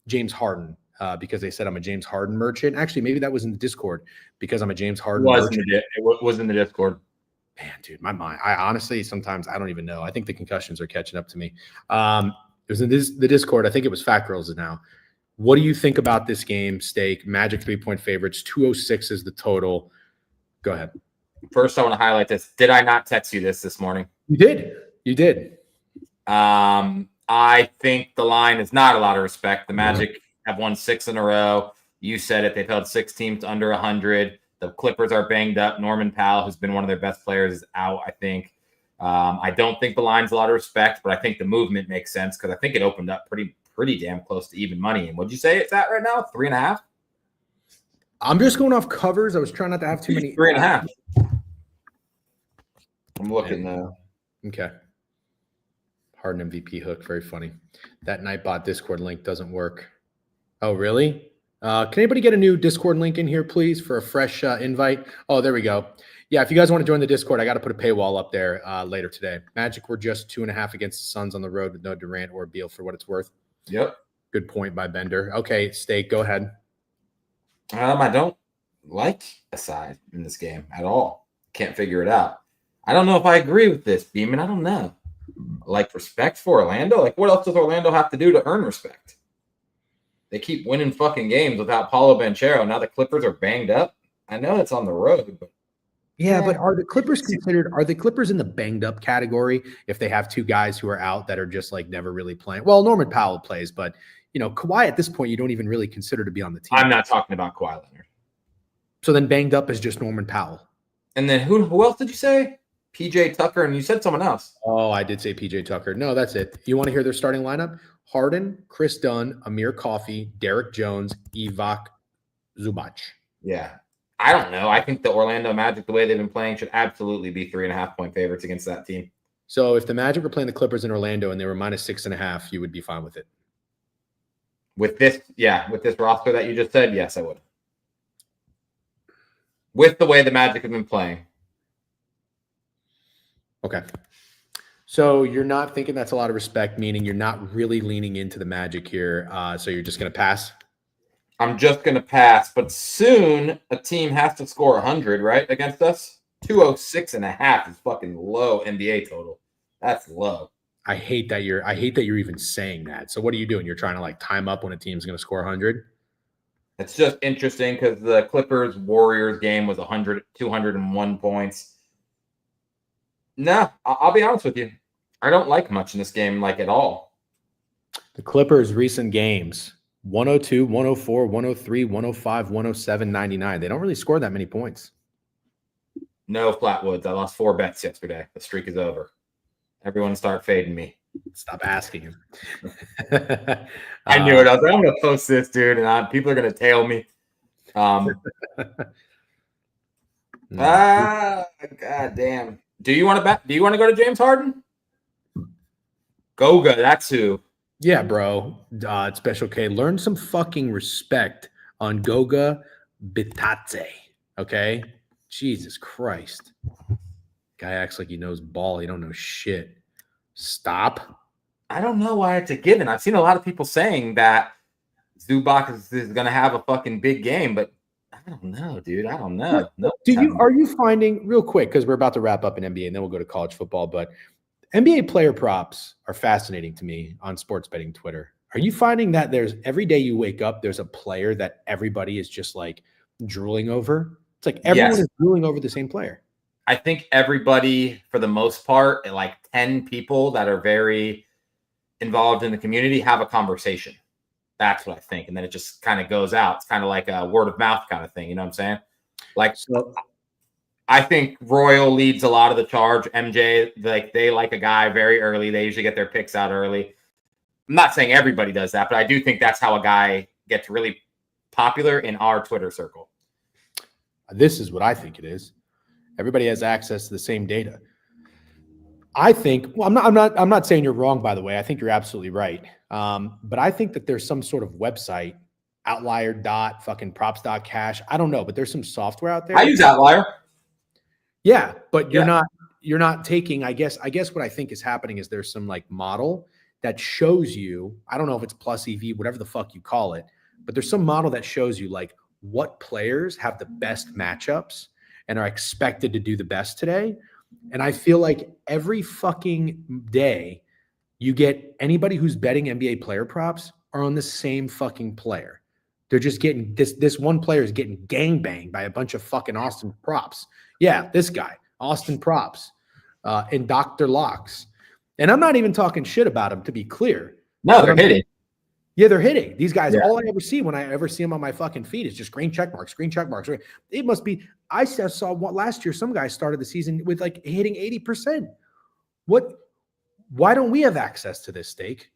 James Harden because they said I'm a James Harden merchant. Actually, maybe that was in the Discord because I'm a James Harden merchant. It was in the Discord. Man, dude, my mind. I honestly, sometimes I don't even know. I think the concussions are catching up to me. It was in the Discord. I think it was Fat Girls now. What do you think about this game, Steak? Magic 3-point favorites. 206 is the total. Go ahead. First, I want to highlight this. Did I not text you this morning? You did. You did. I think the line is not a lot of respect. The Magic have won 6 in a row. You said it. They've held 6 teams under 100. The Clippers are banged up. Norman Powell, who's been one of their best players, is out, I think. I don't think the line's a lot of respect, but I think the movement makes sense because I think it opened up pretty damn close to even money. And what'd you say it's at right now? 3.5? I'm just going off covers. I was trying not to have too many. 3.5. I'm looking now. Okay. Harden MVP hook. Very funny. That Nightbot Discord link doesn't work. Oh, really? Can anybody get a new Discord link in here, please, for a fresh invite? Oh, there we go. Yeah, if you guys want to join the Discord, I got to put a paywall up there later today. Magic were just 2.5 against the Suns on the road with no Durant or Beal for what it's worth. Yep. Good point by Bender. Okay, Steak, go ahead. I don't like a side in this game at all. Can't figure it out. I don't know if I agree with this, Beeman. I don't know. Like respect for Orlando? Like what else does Orlando have to do to earn respect? They keep winning fucking games without Paulo Banchero. Now the Clippers are banged up. I know it's on the road, but yeah, but are the Clippers in the banged up category if they have 2 guys who are out that are just like never really playing? Well, Norman Powell plays, but you know, Kawhi at this point you don't even really consider to be on the team. I'm not talking about Kawhi Leonard. So then banged up is just Norman Powell. And then who else did you say? PJ Tucker, and you said someone else. Oh, I did say PJ Tucker. No, that's it. You want to hear their starting lineup? Harden, Chris Dunn, Amir Coffey, Derek Jones, Ivica Zubac. Yeah. I don't know. I think the Orlando Magic, the way they've been playing, should absolutely be 3.5-point favorites against that team. So if the Magic were playing the Clippers in Orlando and they were -6.5, you would be fine with it. With this roster that you just said, yes, I would. With the way the Magic have been playing. Okay. So you're not thinking that's a lot of respect, meaning you're not really leaning into the Magic here. So you're just going to pass? I'm just going to pass. But soon a team has to score 100, right, against us? 206.5 is fucking low NBA total. That's low. I hate that you're even saying that. So what are you doing? You're trying to like time up when a team's going to score 100? It's just interesting because the Clippers Warriors game was 201 points. No, I'll be honest with you. I don't like much in this game, like at all. The Clippers' recent games, 102, 104, 103, 105, 107, 99. They don't really score that many points. No, Flatwoods. I lost 4 bets yesterday. The streak is over. Everyone start fading me. Stop asking him. I knew it. I was like, I'm gonna post this, dude, and people are gonna tail me. God damn. Do you want to bet? Do you want to go to James Harden? Goga, that's who. Yeah, bro. Special K. Learn some fucking respect on Goga Bitadze. Okay? Jesus Christ. Guy acts like he knows ball. He don't know shit. Stop. I don't know why it's a given. I've seen a lot of people saying that Zubac is going to have a fucking big game, but I don't know, dude. I don't know. No, are you finding real quick, because we're about to wrap up in NBA and then we'll go to college football, but NBA player props are fascinating to me on sports betting Twitter. Are you finding that there's every day you wake up, there's a player that everybody is just like drooling over? It's like everyone is drooling over the same player. I think everybody, for the most part, like 10 people that are very involved in the community, have a conversation. That's what I think. And then it just kind of goes out. It's kind of like a word of mouth kind of thing. You know what I'm saying? Like, so, I think Royal leads a lot of the charge. MJ, like, they like a guy very early. They usually get their picks out early. I'm not saying everybody does that, but I do think that's how a guy gets really popular in our Twitter circle. This is what I think it is. Everybody has access to the same data. I think, well, I'm not saying you're wrong, by the way. I think you're absolutely right. But I think that there's some sort of website, Outlier dot fucking props.cash. I don't know, but there's some software out there. I use Outlier. Yeah, but you're not taking, I guess what I think is happening is there's some like model that shows you, I don't know if it's plus EV, whatever the fuck you call it, but there's some model that shows you like what players have the best matchups and are expected to do the best today. And I feel like every fucking day you get anybody who's betting NBA player props are on the same fucking player. They're just getting this one player is getting gangbanged by a bunch of fucking Austin props. Yeah, this guy, Austin props, and Dr. Locks. And I'm not even talking shit about him, to be clear. No, they're hitting. Yeah, they're hitting. These guys, all I ever see when I ever see them on my fucking feed is just green check marks. It must be, I saw what last year, some guy started the season with like hitting 80%. Why don't we have access to this, Steak?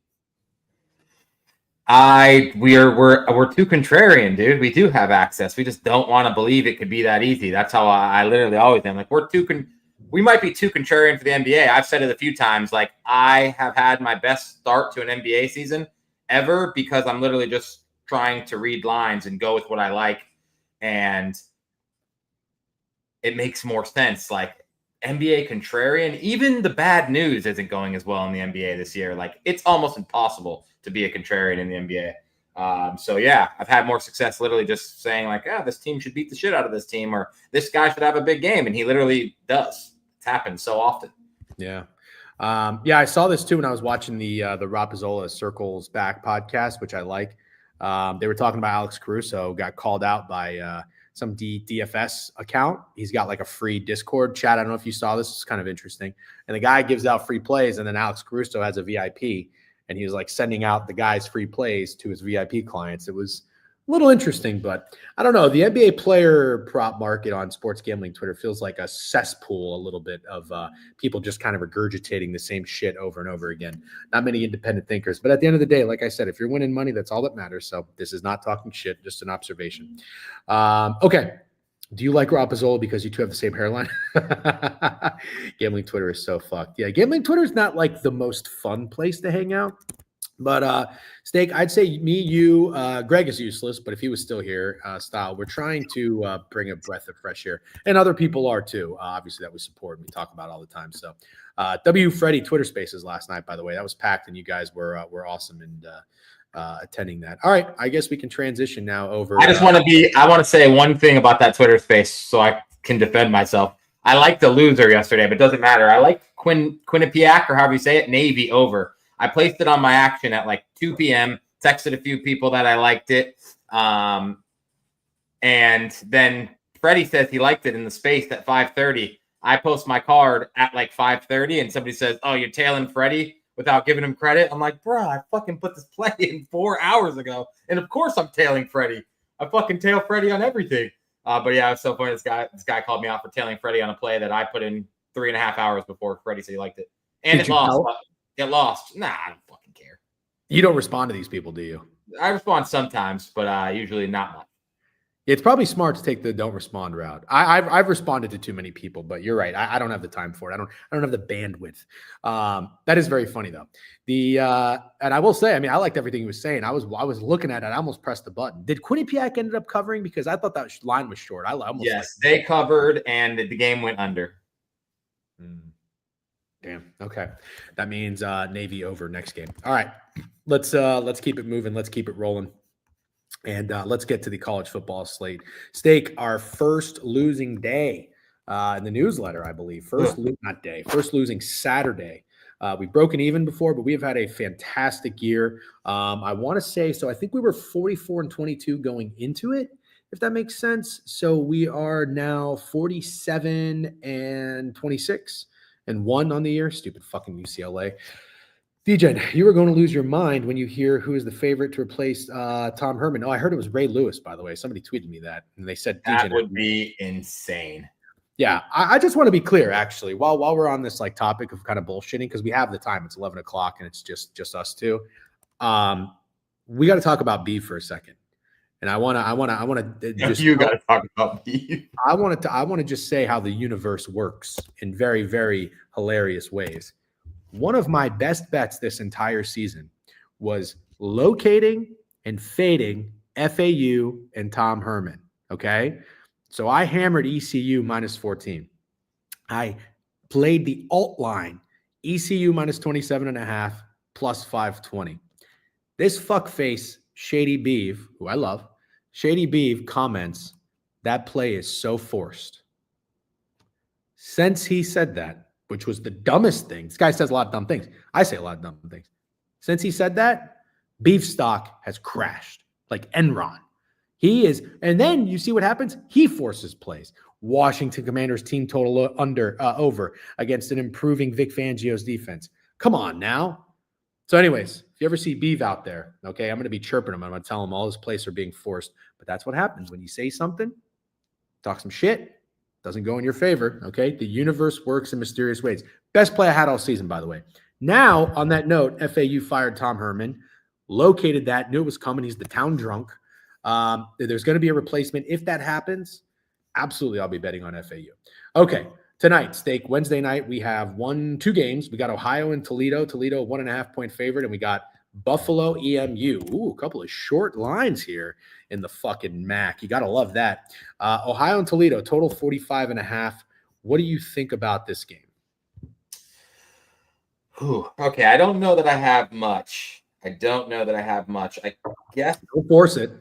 We're too contrarian, dude. We do have access. We just don't want to believe it could be that easy. That's how I literally always am. Like, we might be too contrarian for the NBA. I've said it a few times. Like, I have had my best start to an NBA season ever because I'm literally just trying to read lines and go with what I like. And it makes more sense. Like, NBA contrarian, even the bad news isn't going as well in the NBA this year. Like, it's almost impossible to be a contrarian in the NBA. So yeah, I've had more success literally just saying like, this team should beat the shit out of this team, or this guy should have a big game. And he literally does. It's happened so often. Yeah. I saw this too when I was watching the Rapazzola Circles Back podcast, which I like. They were talking about Alex Caruso got called out by some DFS account. He's got like a free Discord chat. I don't know if you saw this. It's kind of interesting. And the guy gives out free plays, and then Alex Caruso has a VIP, and he was like sending out the guy's free plays to his VIP clients. It was a little interesting, but I don't know. The NBA player prop market on sports gambling Twitter feels like a cesspool a little bit of people just kind of regurgitating the same shit over and over again. Not many independent thinkers. But at the end of the day, like I said, if you're winning money, that's all that matters. So this is not talking shit, just an observation. Okay. Do you like Rapazzola because you two have the same hairline? Gambling Twitter is so fucked. Yeah, gambling Twitter is not like the most fun place to hang out. But Steak, I'd say me, you, Greg is useless, but if he was still here, Style, we're trying to bring a breath of fresh air. And other people are too, obviously, that we support and we talk about all the time. So W. Freddie Twitter Spaces last night, by the way, that was packed and you guys were awesome and attending that. All right, I guess we can transition now over. I want to say one thing about that Twitter space so I can defend myself. I liked the loser yesterday, but it doesn't matter. I like Quinnipiac, or however you say it, Navy over. I placed it on my action at like 2 p.m., texted a few people that I liked it. And then Freddie says he liked it in the space at 5:30. I post my card at like 5:30 and somebody says, "Oh, you're tailing Freddie," without giving him credit. I'm like, bro, I fucking put this play in 4 hours ago. And of course I'm tailing Freddie. I fucking tail Freddie on everything. But yeah, it was so funny. This guy called me out for tailing Freddie on a play that I put in 3.5 hours before Freddie said he liked it. And it lost. Get lost. Nah, I don't fucking care. You don't respond to these people, do you? I respond sometimes, but usually not much. It's probably smart to take the don't respond route. I've responded to too many people, but you're right. I don't have the time for it. I don't have the bandwidth. That is very funny though. And I will say, I mean, I liked everything he was saying. I was looking at it. I almost pressed the button. Did Quinnipiac ended up covering because I thought that line was short. I almost yes, they covered and the game went under. Damn. Okay, that means Navy over next game. All right, let's keep it moving. Let's keep it rolling. And let's get to the college football slate. Steak, our first losing day in the newsletter, I believe. First losing Saturday. We've broken even before, but we have had a fantastic year. I want to say, so I think we were 44-22 going into it, if that makes sense. So we are now 47-26 and 1 on the year. Stupid fucking UCLA. DJ, you were going to lose your mind when you hear who is the favorite to replace Tom Herman. Oh, I heard it was Ray Lewis, by the way. Somebody tweeted me that, and they said that would be insane. Yeah, I just want to be clear, actually, while we're on this like topic of kind of bullshitting, because we have the time. It's 11 o'clock, and it's just us two. We got to talk about beef for a second, and I want to just you got to talk about beef. I want to just say how the universe works in very, very hilarious ways. One of my best bets this entire season was locating and fading FAU and Tom Herman. Okay. So I hammered ECU -14. I played the alt line, ECU -27.5 plus 520. This fuckface, Shady Beeve, who I love, Shady Beeve comments, that play is so forced. Since he said that, which was the dumbest thing. This guy says a lot of dumb things. I say a lot of dumb things. Since he said that, beef stock has crashed like Enron. He is, and then you see what happens. He forces plays. Washington Commanders team total over against an improving Vic Fangio's defense. Come on now. So anyways, if you ever see Beef out there, okay, I'm going to be chirping him. I'm going to tell him all his plays are being forced. But that's what happens when you say something, talk some shit, doesn't go in your favor, okay? The universe works in mysterious ways. Best play I had all season, by the way. Now, on that note, FAU fired Tom Herman, located that, knew it was coming. He's the town drunk. There's going to be a replacement. If that happens, absolutely I'll be betting on FAU. Okay, tonight, Steak, Wednesday night, we have 2 games. We got Ohio and Toledo. Toledo, 1.5-point favorite, and we got Buffalo, EMU. Ooh, a couple of short lines here in the fucking MAC. You got to love that. Ohio and Toledo, total 45.5. What do you think about this game? Okay, I don't know that I have much. I guess. Don't force it.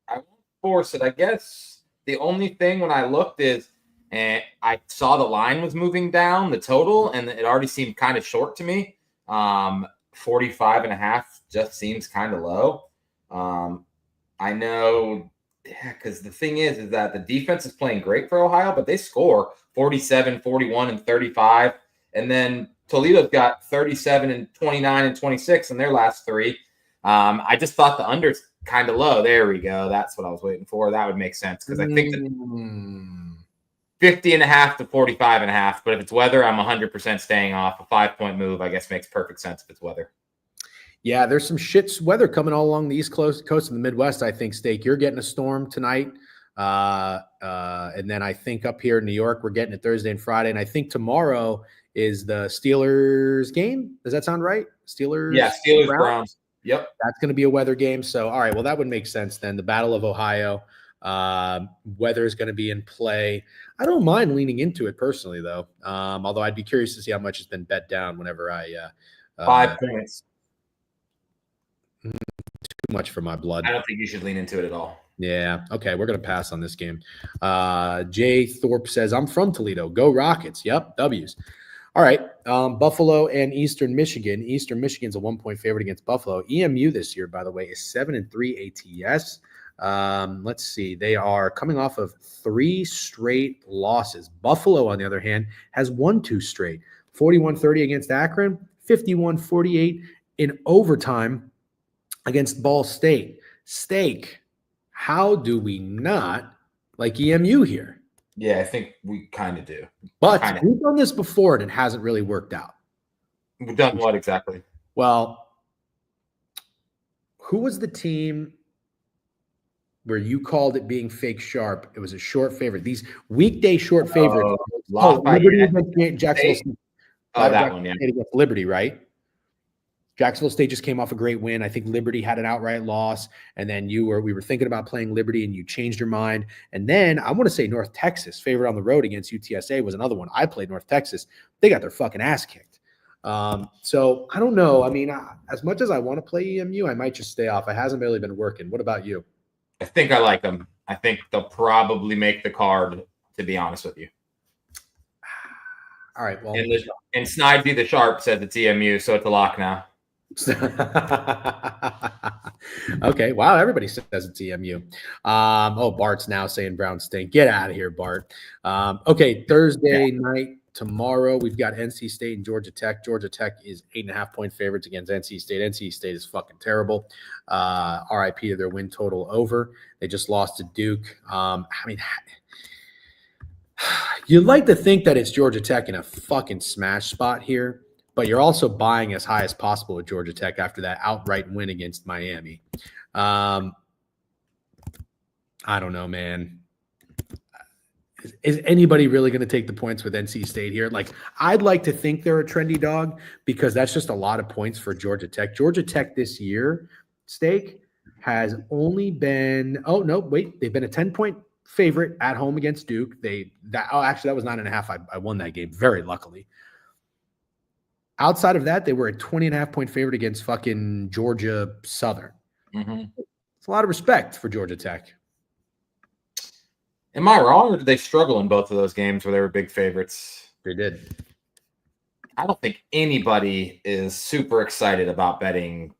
I won't force it. I guess the only thing when I looked is, and I saw the line was moving down, the total, and it already seemed kind of short to me. 45.5 just seems kind of low. I know, because the thing is that the defense is playing great for Ohio, but they score 47, 41, and 35. And then Toledo's got 37 and 29 and 26 in their last 3. I just thought the under's kind of low. There we go. That's what I was waiting for. That would make sense because I think that 50.5 to 45.5. But if it's weather, I'm 100% staying off. A 5-point move, I guess, makes perfect sense if it's weather. Yeah, there's some shit weather coming all along the East Coast of the Midwest, I think, Steak. You're getting a storm tonight. And then I think up here in New York, we're getting it Thursday and Friday. And I think tomorrow is the Steelers game. Does that sound right? Steelers? Yeah, Steelers Browns. Yep. That's going to be a weather game. So, all right, well, that would make sense then. The Battle of Ohio. Weather is going to be in play. I don't mind leaning into it personally, though. Although I'd be curious to see how much has been bet down whenever I 5 points. Too much for my blood. I don't think you should lean into it at all. Yeah. Okay. We're going to pass on this game. Jay Thorpe says, I'm from Toledo. Go Rockets. Yep. W's. All right. Buffalo and Eastern Michigan. Eastern Michigan's a 1-point favorite against Buffalo. EMU this year, by the way, is 7-3 ATS. Let's see. They are coming off of 3 straight losses. Buffalo, on the other hand, has won 2 straight. 41-30 against Akron, 51-48 in overtime against Ball State. Steak, how do we not like EMU here? Yeah, I think we kind of do. But we've done this before, and it hasn't really worked out. We've done what exactly? Well, who was the team where you called it being fake sharp? It was a short favorite. These weekday short favorites. Liberty against Jacksonville State. That one, yeah. Against Liberty, right? Jacksonville State just came off a great win. I think Liberty had an outright loss, and then we were thinking about playing Liberty, and you changed your mind. And then I want to say North Texas, favorite on the road against UTSA, was another one. I played North Texas. They got their fucking ass kicked. So I don't know. I mean, as much as I want to play EMU, I might just stay off. It hasn't really been working. What about you? I think I like them. I think they'll probably make the card, to be honest with you. All right. Well, and Snideby the Sharp said it's EMU, so it's a lock now. Okay. Wow. Everybody says it's EMU. Bart's now saying Brown stink. Get out of here, Bart. Okay. Thursday night tomorrow, we've got NC State and Georgia Tech. Georgia Tech is 8.5-point favorites against NC State. NC State is fucking terrible. RIP to their win total over. They just lost to Duke. I mean, you'd like to think that it's Georgia Tech in a fucking smash spot here, but you're also buying as high as possible with Georgia Tech after that outright win against Miami. I don't know, man. Is anybody really going to take the points with NC State here? Like, I'd like to think they're a trendy dog because that's just a lot of points for Georgia Tech. Georgia Tech this year, Steak, has only been – they've been a 10-point favorite at home against Duke. That was 9.5. I won that game very luckily. Outside of that, they were a 20.5-point favorite against fucking Georgia Southern. Mm-hmm. It's a lot of respect for Georgia Tech. Am I wrong, or did they struggle in both of those games where they were big favorites? They did. I don't think anybody is super excited about betting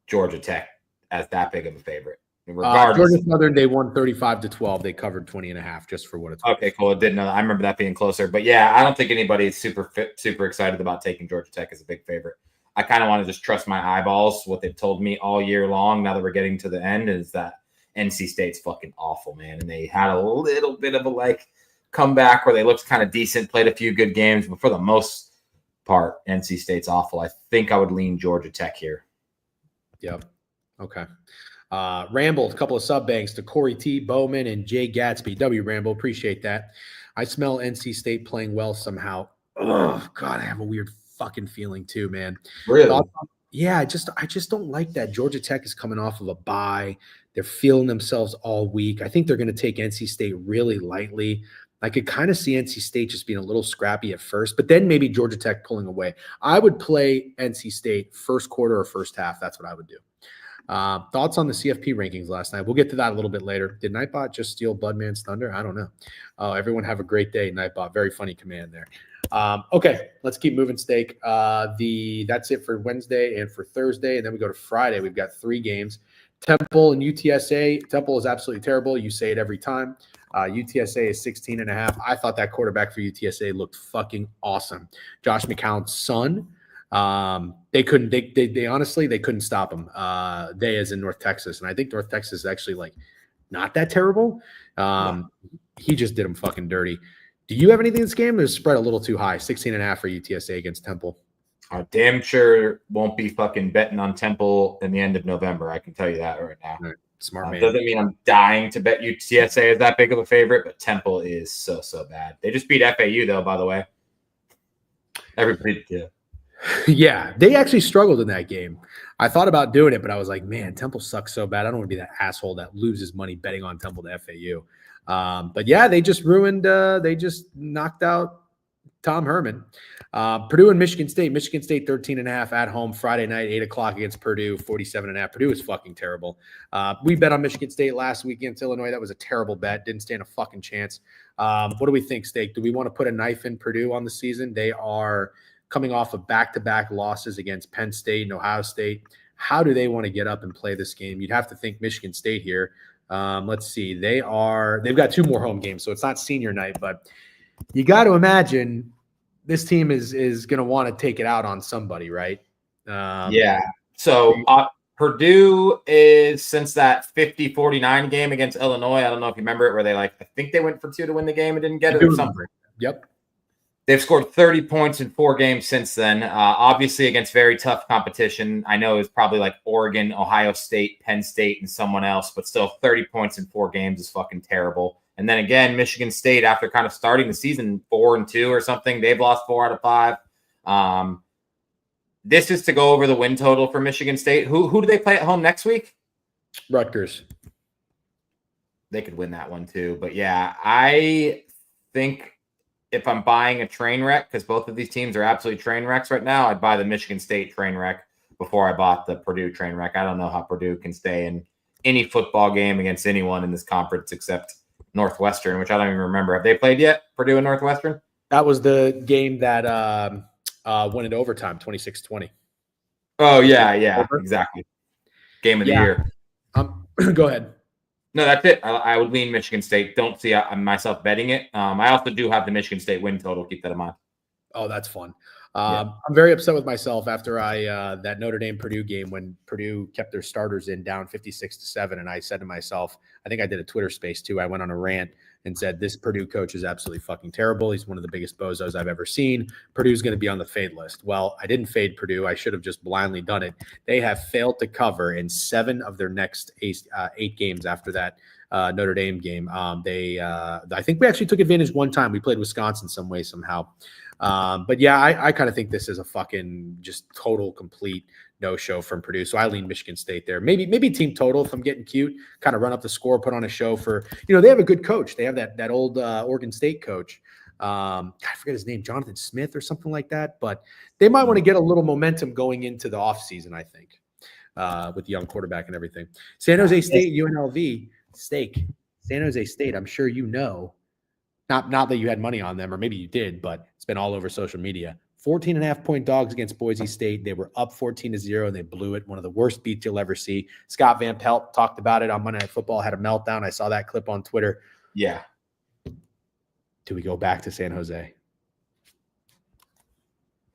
Georgia Tech as that big of a favorite. Georgia Southern, they won 35-12. They covered 20.5 just for what it's worth. Okay, cool. I didn't know that. I remember that being closer. But yeah, I don't think anybody is super excited about taking Georgia Tech as a big favorite. I kind of want to just trust my eyeballs. What they've told me all year long, now that we're getting to the end, is that NC State's fucking awful, man. And they had a little bit of a comeback where they looked kind of decent, played a few good games, but for the most part, NC State's awful. I think I would lean Georgia Tech here. Yep. Okay. Ramble, a couple of sub banks to Corey T. Bowman and Jay Gatsby. W. Ramble, appreciate that. I smell NC State playing well somehow. Oh God, I have a weird fucking feeling too, man. Really? Yeah, I just don't like that. Georgia Tech is coming off of a bye. They're feeling themselves all week. I think they're going to take NC State really lightly. I could kind of see NC State just being a little scrappy at first, but then maybe Georgia Tech pulling away. I would play NC State first quarter or first half. That's what I would do. Thoughts on the CFP rankings last night? We'll get to that a little bit later. Did Nightbot just steal Budman's thunder? I don't know. Everyone have a great day, Nightbot. Very funny command there. Okay, let's keep moving, Steak. That's it for Wednesday and for Thursday, and then we go to Friday. We've got 3 games. Temple and UTSA. Temple is absolutely terrible. You say it every time. UTSA is 16.5. I thought that quarterback for UTSA looked fucking awesome. Josh McCown's son. They honestly, they couldn't stop him. They as in North Texas. And I think North Texas is actually not that terrible. He just did him fucking dirty. Do you have anything in this game? It was spread a little too high. 16.5 for UTSA against Temple. I damn sure won't be fucking betting on Temple in the end of November. I can tell you that right now. Right. Smart man. Doesn't mean I'm dying to bet UTSA is that big of a favorite, but Temple is so bad. They just beat FAU though, by the way. Everybody did. Yeah, they actually struggled in that game. I thought about doing it, but I was like, man, Temple sucks so bad. I don't want to be that asshole that loses money betting on Temple to FAU. But yeah, they just knocked out Tom Herman. Purdue and Michigan State. Michigan State 13.5 at home Friday night, 8:00 against Purdue, 47.5. Purdue is fucking terrible. We bet on Michigan State last week against Illinois. That was a terrible bet. Didn't stand a fucking chance. What do we think, Steak? Do we want to put a knife in Purdue on the season? They are coming off of back-to-back losses against Penn State and Ohio State. How do they want to get up and play this game? You'd have to think Michigan State here. Let's see. They've got 2 more home games, so it's not senior night, but you got to imagine this team is going to want to take it out on somebody, right? Yeah. So Purdue is, since that 50-49 game against Illinois, I don't know if you remember it, where they I think they went for 2 to win the game and didn't get it or something. Yep. They've scored 30 points in 4 games since then. Obviously, against very tough competition. I know it's probably like Oregon, Ohio State, Penn State, and someone else, but still 30 points in 4 games is fucking terrible. And then again, Michigan State, after kind of starting the season 4-2 or something, they've lost 4 out of 5. This is to go over the win total for Michigan State. Who do they play at home next week? Rutgers. They could win that one too. But yeah, I think if I'm buying a train wreck, because both of these teams are absolutely train wrecks right now, I'd buy the Michigan State train wreck before I bought the Purdue train wreck. I don't know how Purdue can stay in any football game against anyone in this conference except Northwestern, which I don't even remember. Have they played yet, Purdue and Northwestern? That was the game that went into overtime, 26-20. Oh, yeah, exactly. Game of the year. Go ahead. No, that's it. I would lean Michigan State. Don't see myself betting it. I also do have the Michigan State win total. Keep that in mind. Oh, that's fun. I'm very upset with myself after that Notre Dame Purdue game when Purdue kept their starters in down 56-7. And I said to myself, I think I did a Twitter space too. I went on a rant and said, this Purdue coach is absolutely fucking terrible. He's one of the biggest bozos I've ever seen. Purdue's going to be on the fade list. Well, I didn't fade Purdue. I should have just blindly done it. They have failed to cover in 7 of their next 8 games after that Notre Dame game. I think we actually took advantage one time. We played Wisconsin some way, somehow. But yeah, I kind of think this is a fucking just total complete no-show from Purdue. So I lean Michigan State there. Maybe team total if I'm getting cute, kind of run up the score, put on a show for, they have a good coach. They have that old Oregon State coach. I forget his name, Jonathan Smith or something like that, but they might want to get a little momentum going into the offseason, I think, with the young quarterback and everything. San Jose State, UNLV, San Jose State, I'm sure not that you had money on them, or maybe you did, but it's been all over social media. 14.5-point dogs against Boise State. They were up 14-0, and they blew it. One of the worst beats you'll ever see. Scott Van Pelt talked about it on Monday Night Football, had a meltdown. I saw that clip on Twitter. Yeah. Do we go back to San Jose?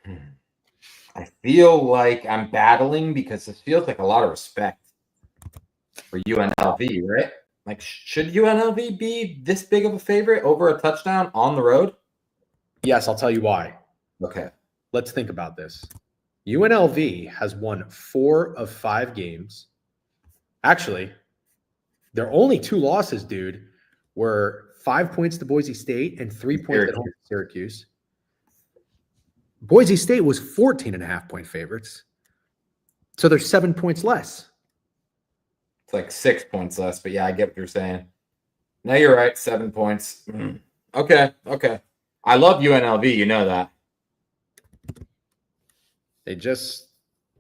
I feel like I'm battling because it feels like a lot of respect for UNLV, right? Like, should UNLV be this big of a favorite over a touchdown on the road? Yes, I'll tell you why. Okay. Let's think about this. UNLV has won 4 of 5 games. Actually, their only 2 losses, dude, were 5 points to Boise State and 3 points at home to Syracuse. Boise State was 14.5-point favorites. So they're 7 points less. It's like 6 points less, but yeah, I get what you're saying. No, you're right. 7 points. Okay. I love UNLV. You know that. They just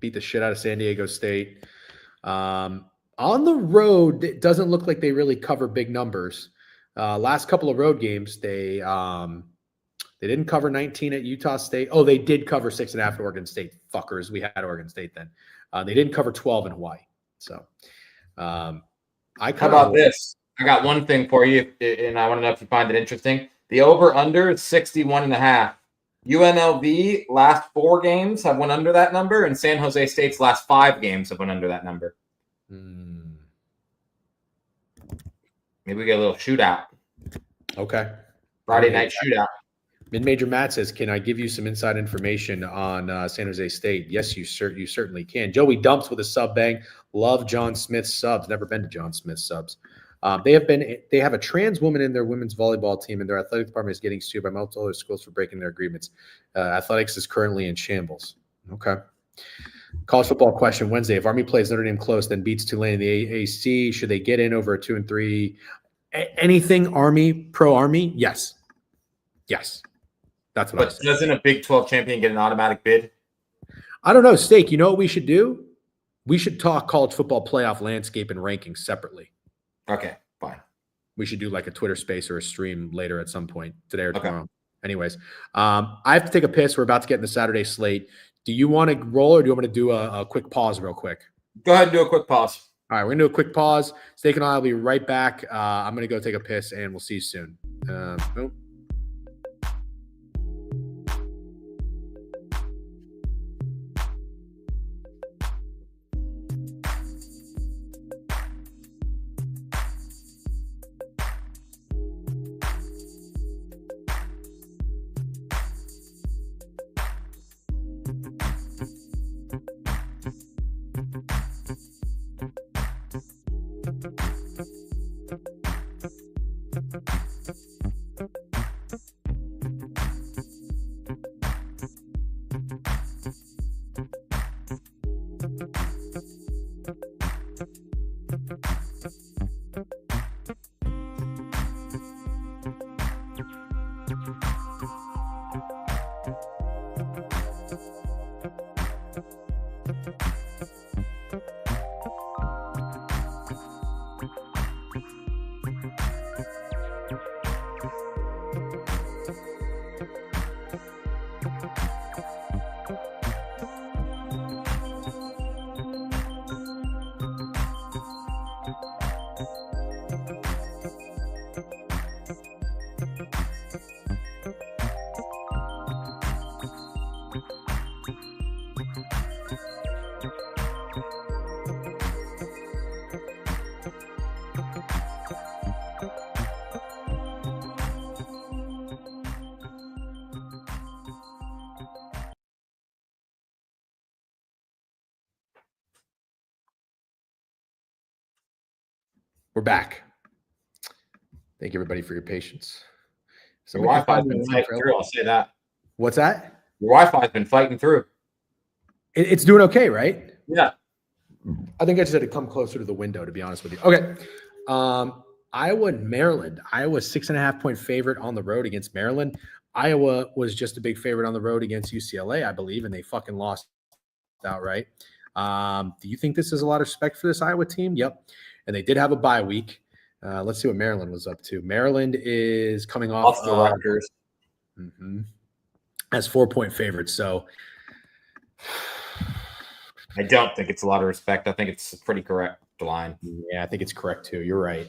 beat the shit out of San Diego State. On the road, it doesn't look like they really cover big numbers. Last couple of road games, they didn't cover 19 at Utah State. Oh, they did cover 6.5 at Oregon State. Fuckers, we had Oregon State then. They didn't cover 12 in Hawaii. So, how about this? I got one thing for you, and I want to know if you find it interesting. The over/under is 61.5. UNLV last 4 games have went under that number, and San Jose State's last 5 games have went under that number. Maybe we get a little shootout. Okay. Friday night shootout. Mid-Major Matt says, can I give you some inside information on San Jose State? Yes, you certainly can. Joey Dumps with a sub bang. Love John Smith's subs. Never been to John Smith's subs. They have a trans woman in their women's volleyball team, and their athletic department is getting sued by multiple other schools for breaking their agreements. Athletics is currently in shambles. Okay. College football question Wednesday. If Army plays Notre Dame close, then beats Tulane in the AAC, should they get in over a 2-3? Anything Army, pro Army? Yes. That's what I said. Doesn't a Big 12 champion get an automatic bid? I don't know. Steak, you know what we should do? We should talk college football playoff landscape and rankings separately. Okay, fine. We should do like a Twitter space or a stream later at some point, today or tomorrow. Anyways, I have to take a piss. We're about to get in the Saturday slate. Do you want to roll or do you want me to do a quick pause real quick? Go ahead and do a quick pause. All right, we're going to do a quick pause. Steak and I will be right back. I'm going to go take a piss, and we'll see you soon. Boom. We're back. Thank you, everybody, for your patience. Your Somebody can Wi-Fi's find me been a line fighting for through. I'll say that. What's that? Your Wi-Fi's been fighting through. It's doing okay, right? Yeah. I think I just had to come closer to the window, to be honest with you. Okay. Iowa and Maryland. Iowa 6.5-point favorite on the road against Maryland. Iowa was just a big favorite on the road against UCLA, I believe, and they fucking lost outright. Do you think this is a lot of respect for this Iowa team? Yep. And they did have a bye week. Let's see what Maryland was up to. Maryland is coming off Off the Rutgers. As 4-point favorites. So I don't think it's a lot of respect. I think it's a pretty correct line. yeah, I think it's correct too. You're right.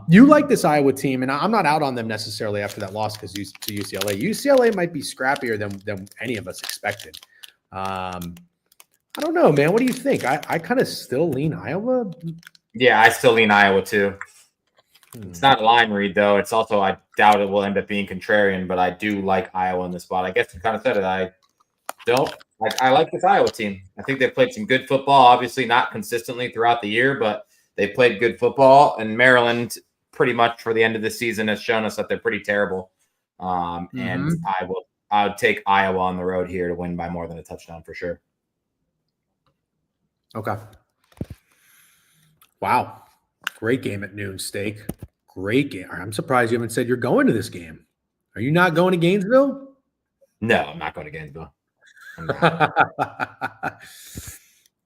You like this Iowa team, and I'm not out on them necessarily after that loss to UCLA. UCLA might be scrappier than any of us expected. I don't know, man. What do you think? I kind of still lean Iowa. Yeah, I still lean Iowa too. It's not a line read, though. It's also, I doubt it will end up being contrarian, but I do like Iowa in this spot. I guess you kind of said it. I like this Iowa team. I think they've played some good football, obviously not consistently throughout the year, but they played good football. And Maryland, pretty much for the end of the season, has shown us that they're pretty terrible. And I would take Iowa on the road here to win by more than a touchdown for sure. Okay. Wow. Great game at noon, Steak. Great game. I'm surprised you haven't said you're going to this game. Are you not going to Gainesville? No, I'm not going to Gainesville.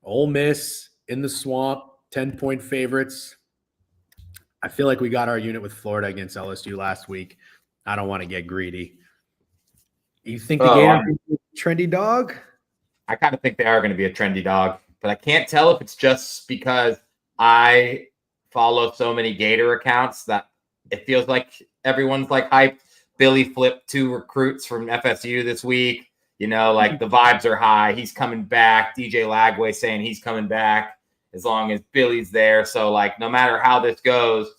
Ole Miss in the swamp, 10-point favorites. I feel like we got our unit with Florida against LSU last week. I don't want to get greedy. You think the Gators are a trendy dog? I kind of think they are going to be a trendy dog, but I can't tell if it's just because I follow so many Gator accounts that it feels like everyone's like hyped. Billy flipped 2 recruits from FSU this week. You know, like the vibes are high. He's coming back. DJ Lagway saying he's coming back as long as Billy's there. So, like, no matter how this goes,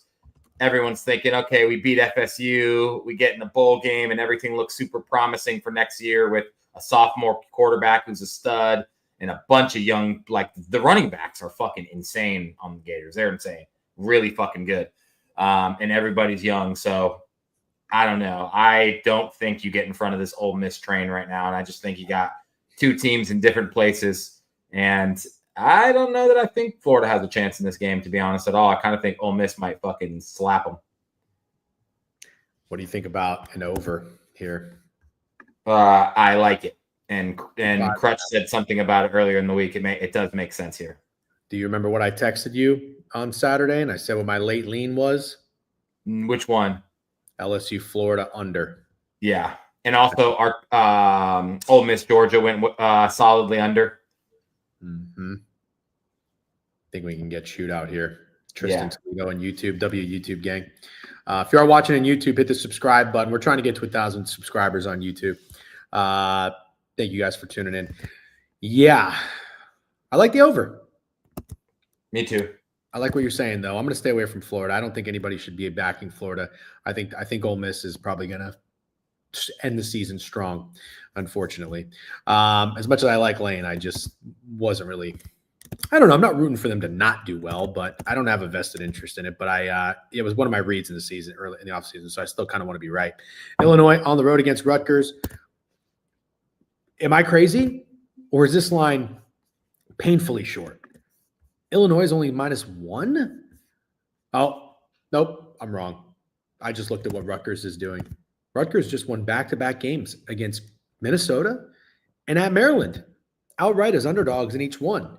everyone's thinking, okay, we beat FSU. We get in the bowl game, and everything looks super promising for next year with a sophomore quarterback who's a stud and a bunch of young, like, the running backs are fucking insane on the Gators. They're insane. Really fucking good. And everybody's young. So, I don't know. I don't think you get in front of this Ole Miss train right now. And I just think you got 2 teams in different places. And I don't know that I think Florida has a chance in this game, to be honest, at all. I kind of think Ole Miss might fucking slap them. What do you think about an over here? I like it. And Crutch said something about it earlier in the week. It does make sense here. Do you remember what I texted you on Saturday? And I said what my late lean was? Which one? LSU Florida under. Yeah. And also our Ole Miss Georgia went solidly under. I think we can get shootout here. Tristan Toledo on YouTube, YouTube gang. If you are watching on YouTube, hit the subscribe button. We're trying to get to 1,000 subscribers on YouTube. Thank you guys for tuning in. Yeah, I like the over. Me too. I like what you're saying, though. I'm going to stay away from Florida. I don't think anybody should be backing Florida. I think Ole Miss is probably going to end the season strong, unfortunately. As much as I like Lane, I just wasn't really – I don't know. I'm not rooting for them to not do well, but I don't have a vested interest in it. But it was one of my reads in the season, early in the offseason, so I still kind of want to be right. Illinois on the road against Rutgers. Am I crazy, or is this line painfully short? Illinois is only -1? Oh, nope, I'm wrong. I just looked at what Rutgers is doing. Rutgers just won back-to-back games against Minnesota and at Maryland, outright as underdogs in each one.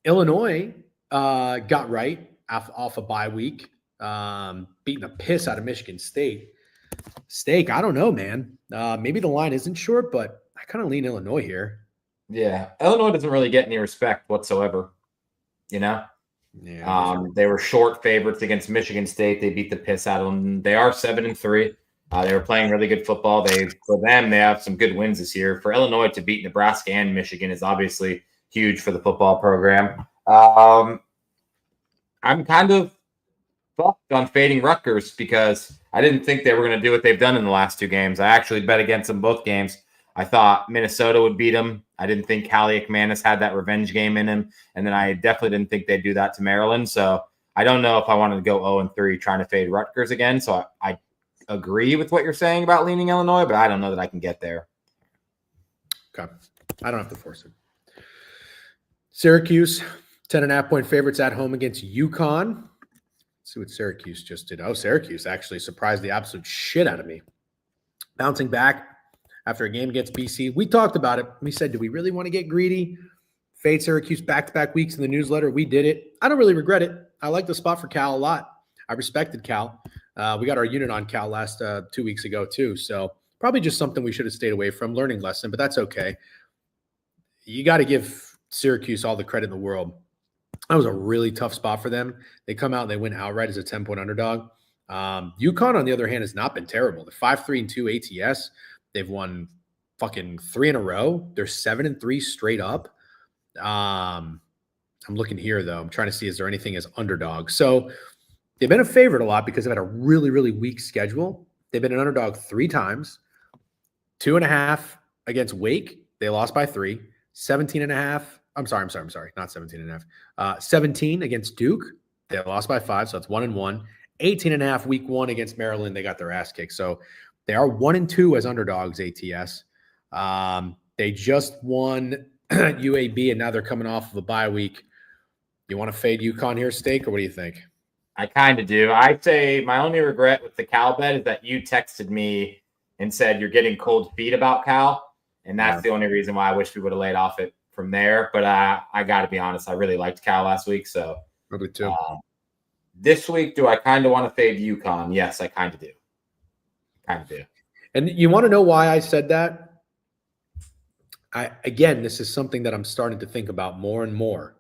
Illinois got right off a bye week, beating the piss out of Michigan State. Steak, I don't know, man. Maybe the line isn't short, but I kind of lean Illinois here. Yeah, Illinois doesn't really get any respect whatsoever. You know, Yeah. They were short favorites against Michigan State. They beat the piss out of them. They are 7-3. They were playing really good football. For them, they have some good wins this year. For Illinois to beat Nebraska and Michigan is obviously huge for the football program. I'm kind of fucked on fading Rutgers because I didn't think they were going to do what they've done in the last two games. I actually bet against them both games. I thought Minnesota would beat them. I didn't think Callie McManus had that revenge game in him. And then I definitely didn't think they'd do that to Maryland. So I don't know if I wanted to go 0-3 trying to fade Rutgers again. So I agree with what you're saying about leaning Illinois, but I don't know that I can get there. Okay. I don't have to force it. Syracuse, 10.5-point favorites at home against UConn. Let's see what Syracuse just did. Oh, Syracuse actually surprised the absolute shit out of me. Bouncing back after a game against BC. We talked about it. We said, do we really want to get greedy? Fade Syracuse back-to-back weeks in the newsletter. We did it. I don't really regret it. I like the spot for Cal a lot. I respected Cal. We got our unit on Cal last 2 weeks ago too. So probably just something we should have stayed away from. Learning lesson, but that's okay. You got to give Syracuse all the credit in the world. That was a really tough spot for them. They come out and they win outright as a 10-point underdog. UConn, on the other hand, has not been terrible. They're 5-3-2 ATS. They've won fucking 3 in a row. They're 7-3 straight up. I'm looking here, though. I'm trying to see, is there anything as underdog? So they've been a favorite a lot because they've had a really, really weak schedule. They've been an underdog 3 times. 2.5 against Wake. They lost by 3. 17.5. I'm sorry. Not 17.5. 17 against Duke. They lost by 5. So that's 1-1. 18.5 week 1 against Maryland. They got their ass kicked. So they are 1-2 as underdogs, ATS. They just won UAB, and now they're coming off of a bye week. You want to fade UConn here, Steak, or what do you think? I kind of do. I'd say my only regret with the Cal bet is that you texted me and said you're getting cold feet about Cal, and that's the only reason why I wish we would have laid off it from there. But I got to be honest, I really liked Cal last week. So probably too. This week, do I kind of want to fade UConn? Yes, I kind of do. And you want to know why I said that? Again, this is something that I'm starting to think about more and more.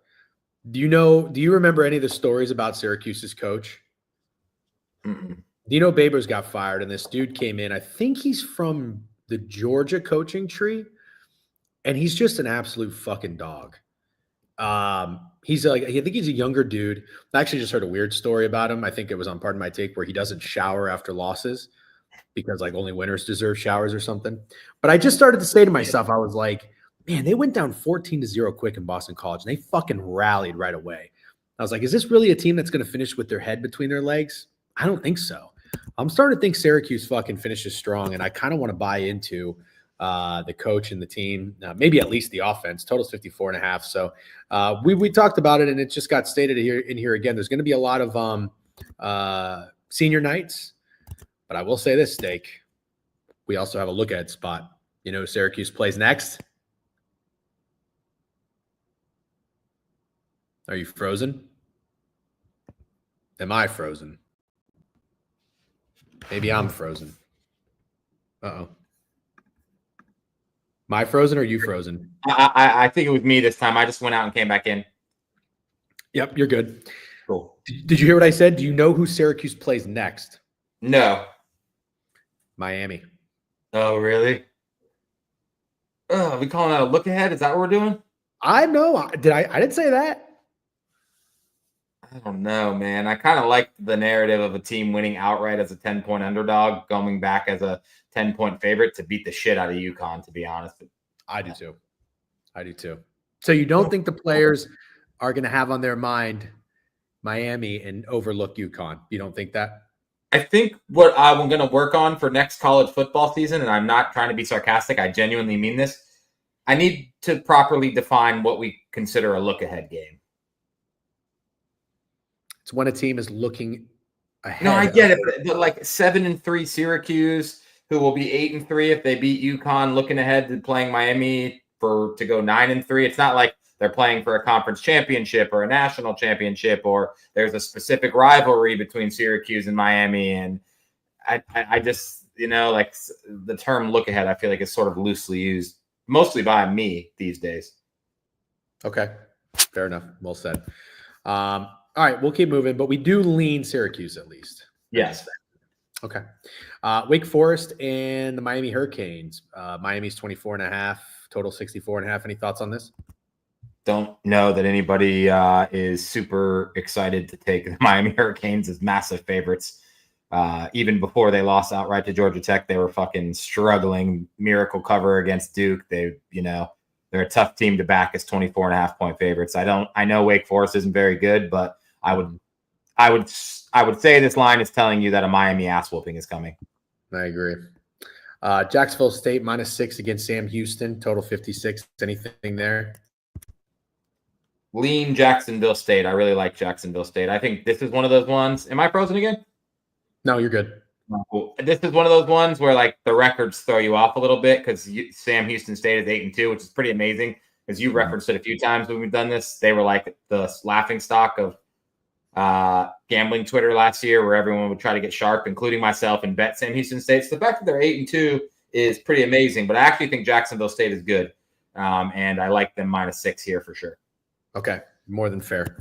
Do you remember any of the stories about Syracuse's coach? Mm-mm. Dino Babers got fired, and this dude came in. I think he's from the Georgia coaching tree, and he's just an absolute fucking dog. I think he's a younger dude. I actually just heard a weird story about him. I think it was on Pardon My Take, where he doesn't shower after losses because like only winners deserve showers or something. But I just started to say to myself, I was like, man, they went down 14-0 quick in Boston College, and they fucking rallied right away. I was like, is this really a team that's going to finish with their head between their legs? I don't think so. I'm starting to think Syracuse fucking finishes strong, and I kind of want to buy into the coach and the team, maybe at least the offense. Total's 54.5. So we talked about it, and it just got stated in here again. There's going to be a lot of senior nights, but I will say this, Steak. We also have a look ahead spot. You know who Syracuse plays next? Are you frozen? Am I frozen? Maybe I'm frozen. Uh-oh. Am I frozen or are you frozen? I think it was me this time. I just went out and came back in. Yep, you're good. Cool. Did you hear what I said? Do you know who Syracuse plays next? No. Miami. Oh, really? Oh, are we calling that a look ahead? Is that what we're doing? I know. I didn't say that. I don't know, man. I kind of like the narrative of a team winning outright as a 10-point underdog, going back as a 10-point favorite to beat the shit out of UConn, to be honest. I do too. So you don't think the players are going to have on their mind Miami and overlook UConn? You don't think that? I think what I'm going to work on for next college football season, and I'm not trying to be sarcastic, I genuinely mean this, I need to properly define what we consider a look-ahead game. It's when a team is looking ahead. No, I get it, but like 7-3 Syracuse, who will be 8-3 if they beat UConn, looking ahead to playing Miami to go 9-3. It's not like they're playing for a conference championship or a national championship, or there's a specific rivalry between Syracuse and Miami. And I just, like the term look ahead, I feel like is sort of loosely used, mostly by me these days. Okay. Fair enough. Well said. All right, we'll keep moving, but we do lean Syracuse at least. Yes. Okay. Wake Forest and the Miami Hurricanes. Miami's 24.5, total 64.5. Any thoughts on this? Don't know that anybody is super excited to take the Miami Hurricanes as massive favorites. Even before they lost outright to Georgia Tech, they were fucking struggling. Miracle cover against Duke. They're a tough team to back as 24.5-point favorites. I know Wake Forest isn't very good, but I would say this line is telling you that a Miami ass whooping is coming. I agree. Jacksonville State -6 against Sam Houston, total 56. Anything there? Lean Jacksonville State. I really like Jacksonville State. I think this is one of those ones. Am I frozen again? No, you're good. This is one of those ones where like the records throw you off a little bit because Sam Houston State is 8-2, which is pretty amazing. As you referenced it a few times when we've done this, they were like the laughing stock of gambling Twitter last year, where everyone would try to get sharp, including myself, and bet Sam Houston State. So the fact that they're 8-2 is pretty amazing. But I actually think Jacksonville State is good, and I like them -6 here for sure. Okay, more than fair.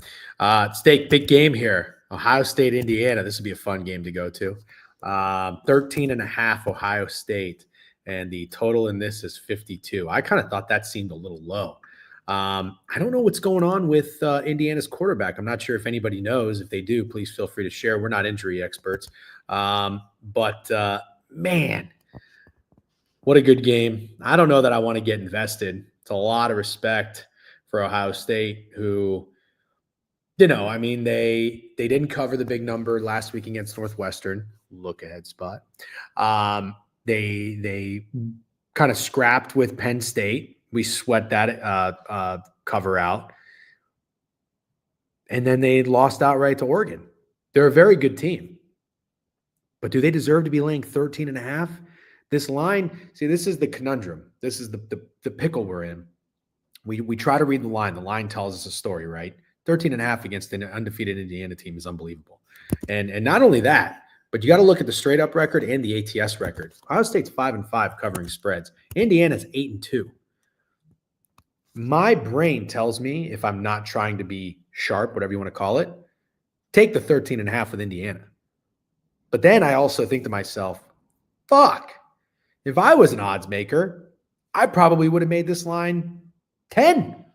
Steak, big game here. Ohio State, Indiana. This would be a fun game to go to. 13.5 Ohio State, and the total in this is 52. I kind of thought that seemed a little low. I don't know what's going on with Indiana's quarterback. I'm not sure if anybody knows. If they do, please feel free to share. We're not injury experts. But man, what a good game. I don't know that I want to get invested. It's a lot of respect for Ohio State, who, I mean, they didn't cover the big number last week against Northwestern. Look ahead spot. They kind of scrapped with Penn State. We sweat that cover out. And then they lost outright to Oregon. They're a very good team. But do they deserve to be laying 13.5? This line, see, this is the conundrum. This is the pickle we're in. We try to read the line. The line tells us a story, right? 13.5 against an undefeated Indiana team is unbelievable. And not only that, but you got to look at the straight up record and the ATS record. Ohio State's 5-5 covering spreads. Indiana's 8-2. My brain tells me, if I'm not trying to be sharp, whatever you want to call it, take the 13.5 with Indiana. But then I also think to myself, fuck, if I was an odds maker, I probably would have made this line 10.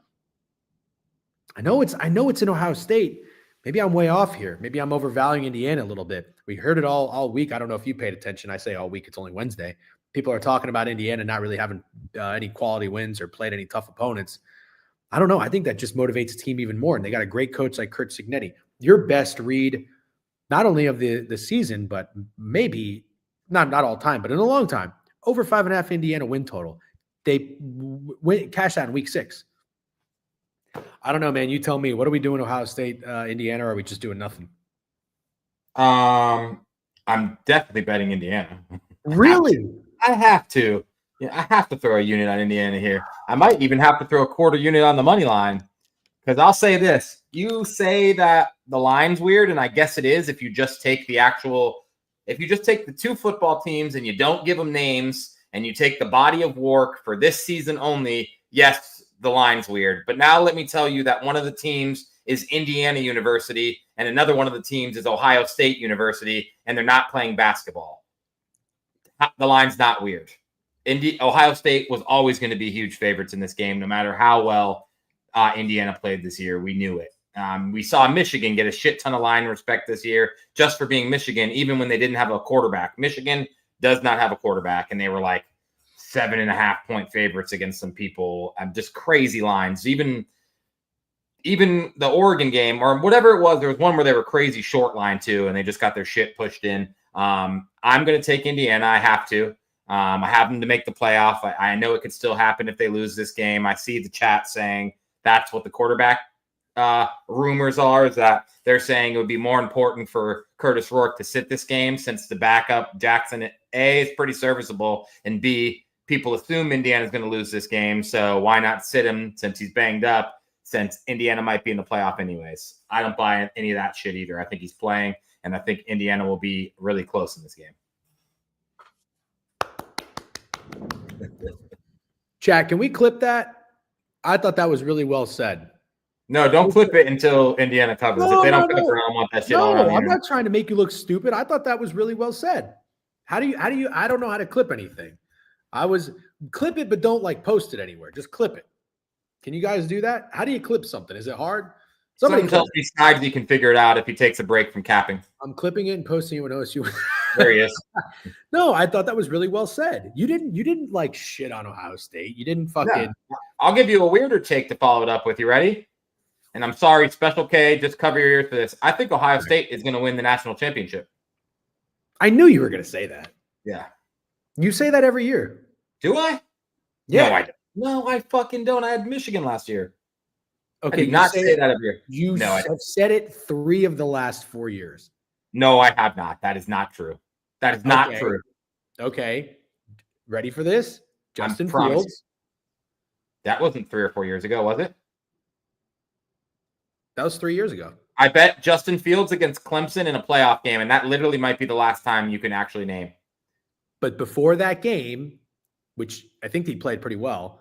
I know it's in Ohio State. Maybe I'm way off here. Maybe I'm overvaluing Indiana a little bit. We heard it all week. I don't know if you paid attention. I say all week. It's only Wednesday. People are talking about Indiana not really having any quality wins or played any tough opponents. I don't know. I think that just motivates the team even more. And they got a great coach like Curt Cignetti. Your best read, not only of the season, but maybe not all time, but in a long time, over 5.5 Indiana win total. They cashed out in week 6. I don't know, man. You tell me. What are we doing, Ohio State, Indiana, or are we just doing nothing? I'm definitely betting Indiana. Really? I have to. Yeah, I have to throw a unit on Indiana here. I might even have to throw a quarter unit on the money line, because I'll say this. You say that the line's weird, and I guess it is if you just take the two football teams and you don't give them names and you take the body of work for this season only, yes, the line's weird. But now let me tell you that one of the teams is Indiana University and another one of the teams is Ohio State University, and they're not playing basketball. The line's not weird. Ohio State was always going to be huge favorites in this game, no matter how well Indiana played this year. We knew it. We saw Michigan get a shit ton of line respect this year just for being Michigan, even when they didn't have a quarterback. Michigan does not have a quarterback, and they were like 7.5-point favorites against some people. Just crazy lines. Even the Oregon game or whatever it was, there was one where they were crazy short line too, and they just got their shit pushed in. I'm going to take Indiana. I have to. I have them to make the playoff. I know it could still happen if they lose this game. I see the chat saying that's what the quarterback rumors are, is that they're saying it would be more important for Curtis Rourke to sit this game since the backup Jackson A is pretty serviceable, and B, people assume Indiana's going to lose this game, so why not sit him since he's banged up, since Indiana might be in the playoff anyways. I don't buy any of that shit either. I think he's playing, and I think Indiana will be really close in this game. Jack, can we clip that? I thought that was really well said. No, don't clip it until Indiana covers. If they don't pick up, I don't want that shit all around No, the I'm internet. not trying to make you look stupid. I thought that was really well said. How do you, I don't know how to clip anything. Clip it, but don't like post it anywhere. Just clip it. Can you guys do that? How do you clip something? Is it hard? Something tells me Snipes he can figure it out if he takes a break from capping. I'm clipping it and posting it when OSU. There he is. No, I thought that was really well said. You didn't like shit on Ohio State. You didn't fucking. Yeah. I'll give you a weirder take to follow it up with. You ready? And I'm sorry, Special K, just cover your ears for this. I think Ohio State is going to win the national championship. I knew you were going to say that. Yeah. You say that every year. Do I? Yeah. No, I don't. No, I fucking don't. I had Michigan last year. Okay. I did not say that every year. You No, have said it 3 of the last 4 years. No, I have not. That is not true. That is not true. Okay. Ready for this? Justin Fields. Fields. That wasn't 3 or 4 years ago, was it? That was 3 years ago. I bet Justin Fields against Clemson in a playoff game, and that literally might be the last time you can actually name. But before that game, which I think he played pretty well,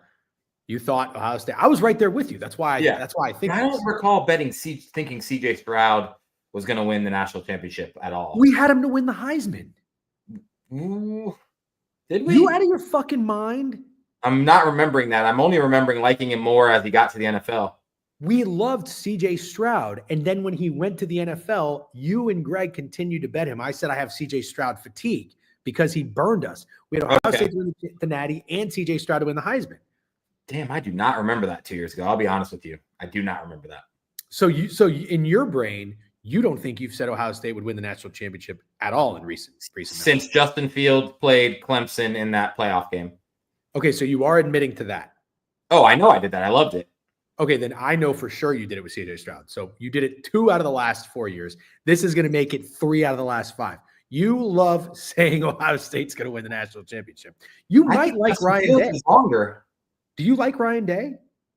you thought Ohio State. I was right there with you. That's why. That's why I think. I don't recall thinking C.J. Stroud was going to win the national championship at all. We had him to win the Heisman. Ooh, did we? You out of your fucking mind? I'm not remembering that. I'm only remembering liking him more as he got to the NFL. We loved C.J. Stroud, and then when he went to the NFL, you and Greg continued to bet him. I said I have C.J. Stroud fatigue because he burned us. We had Ohio State to win the Natty and C.J. Stroud to win the Heisman. Damn, I do not remember that 2 years ago. I'll be honest with you. I do not remember that. So in your brain, you don't think you've said Ohio State would win the national championship at all in recent since Justin Fields played Clemson in that playoff game. Okay, so you are admitting to that. Oh, I know I did that. I loved it. Okay, then I know for sure you did it with C.J. Stroud. So you did it 2 out of the last 4 years. This is going to make it 3 out of the last 5. You love saying Ohio State's going to win the national championship. You might like Ryan Day. Longer. Do you like Ryan Day?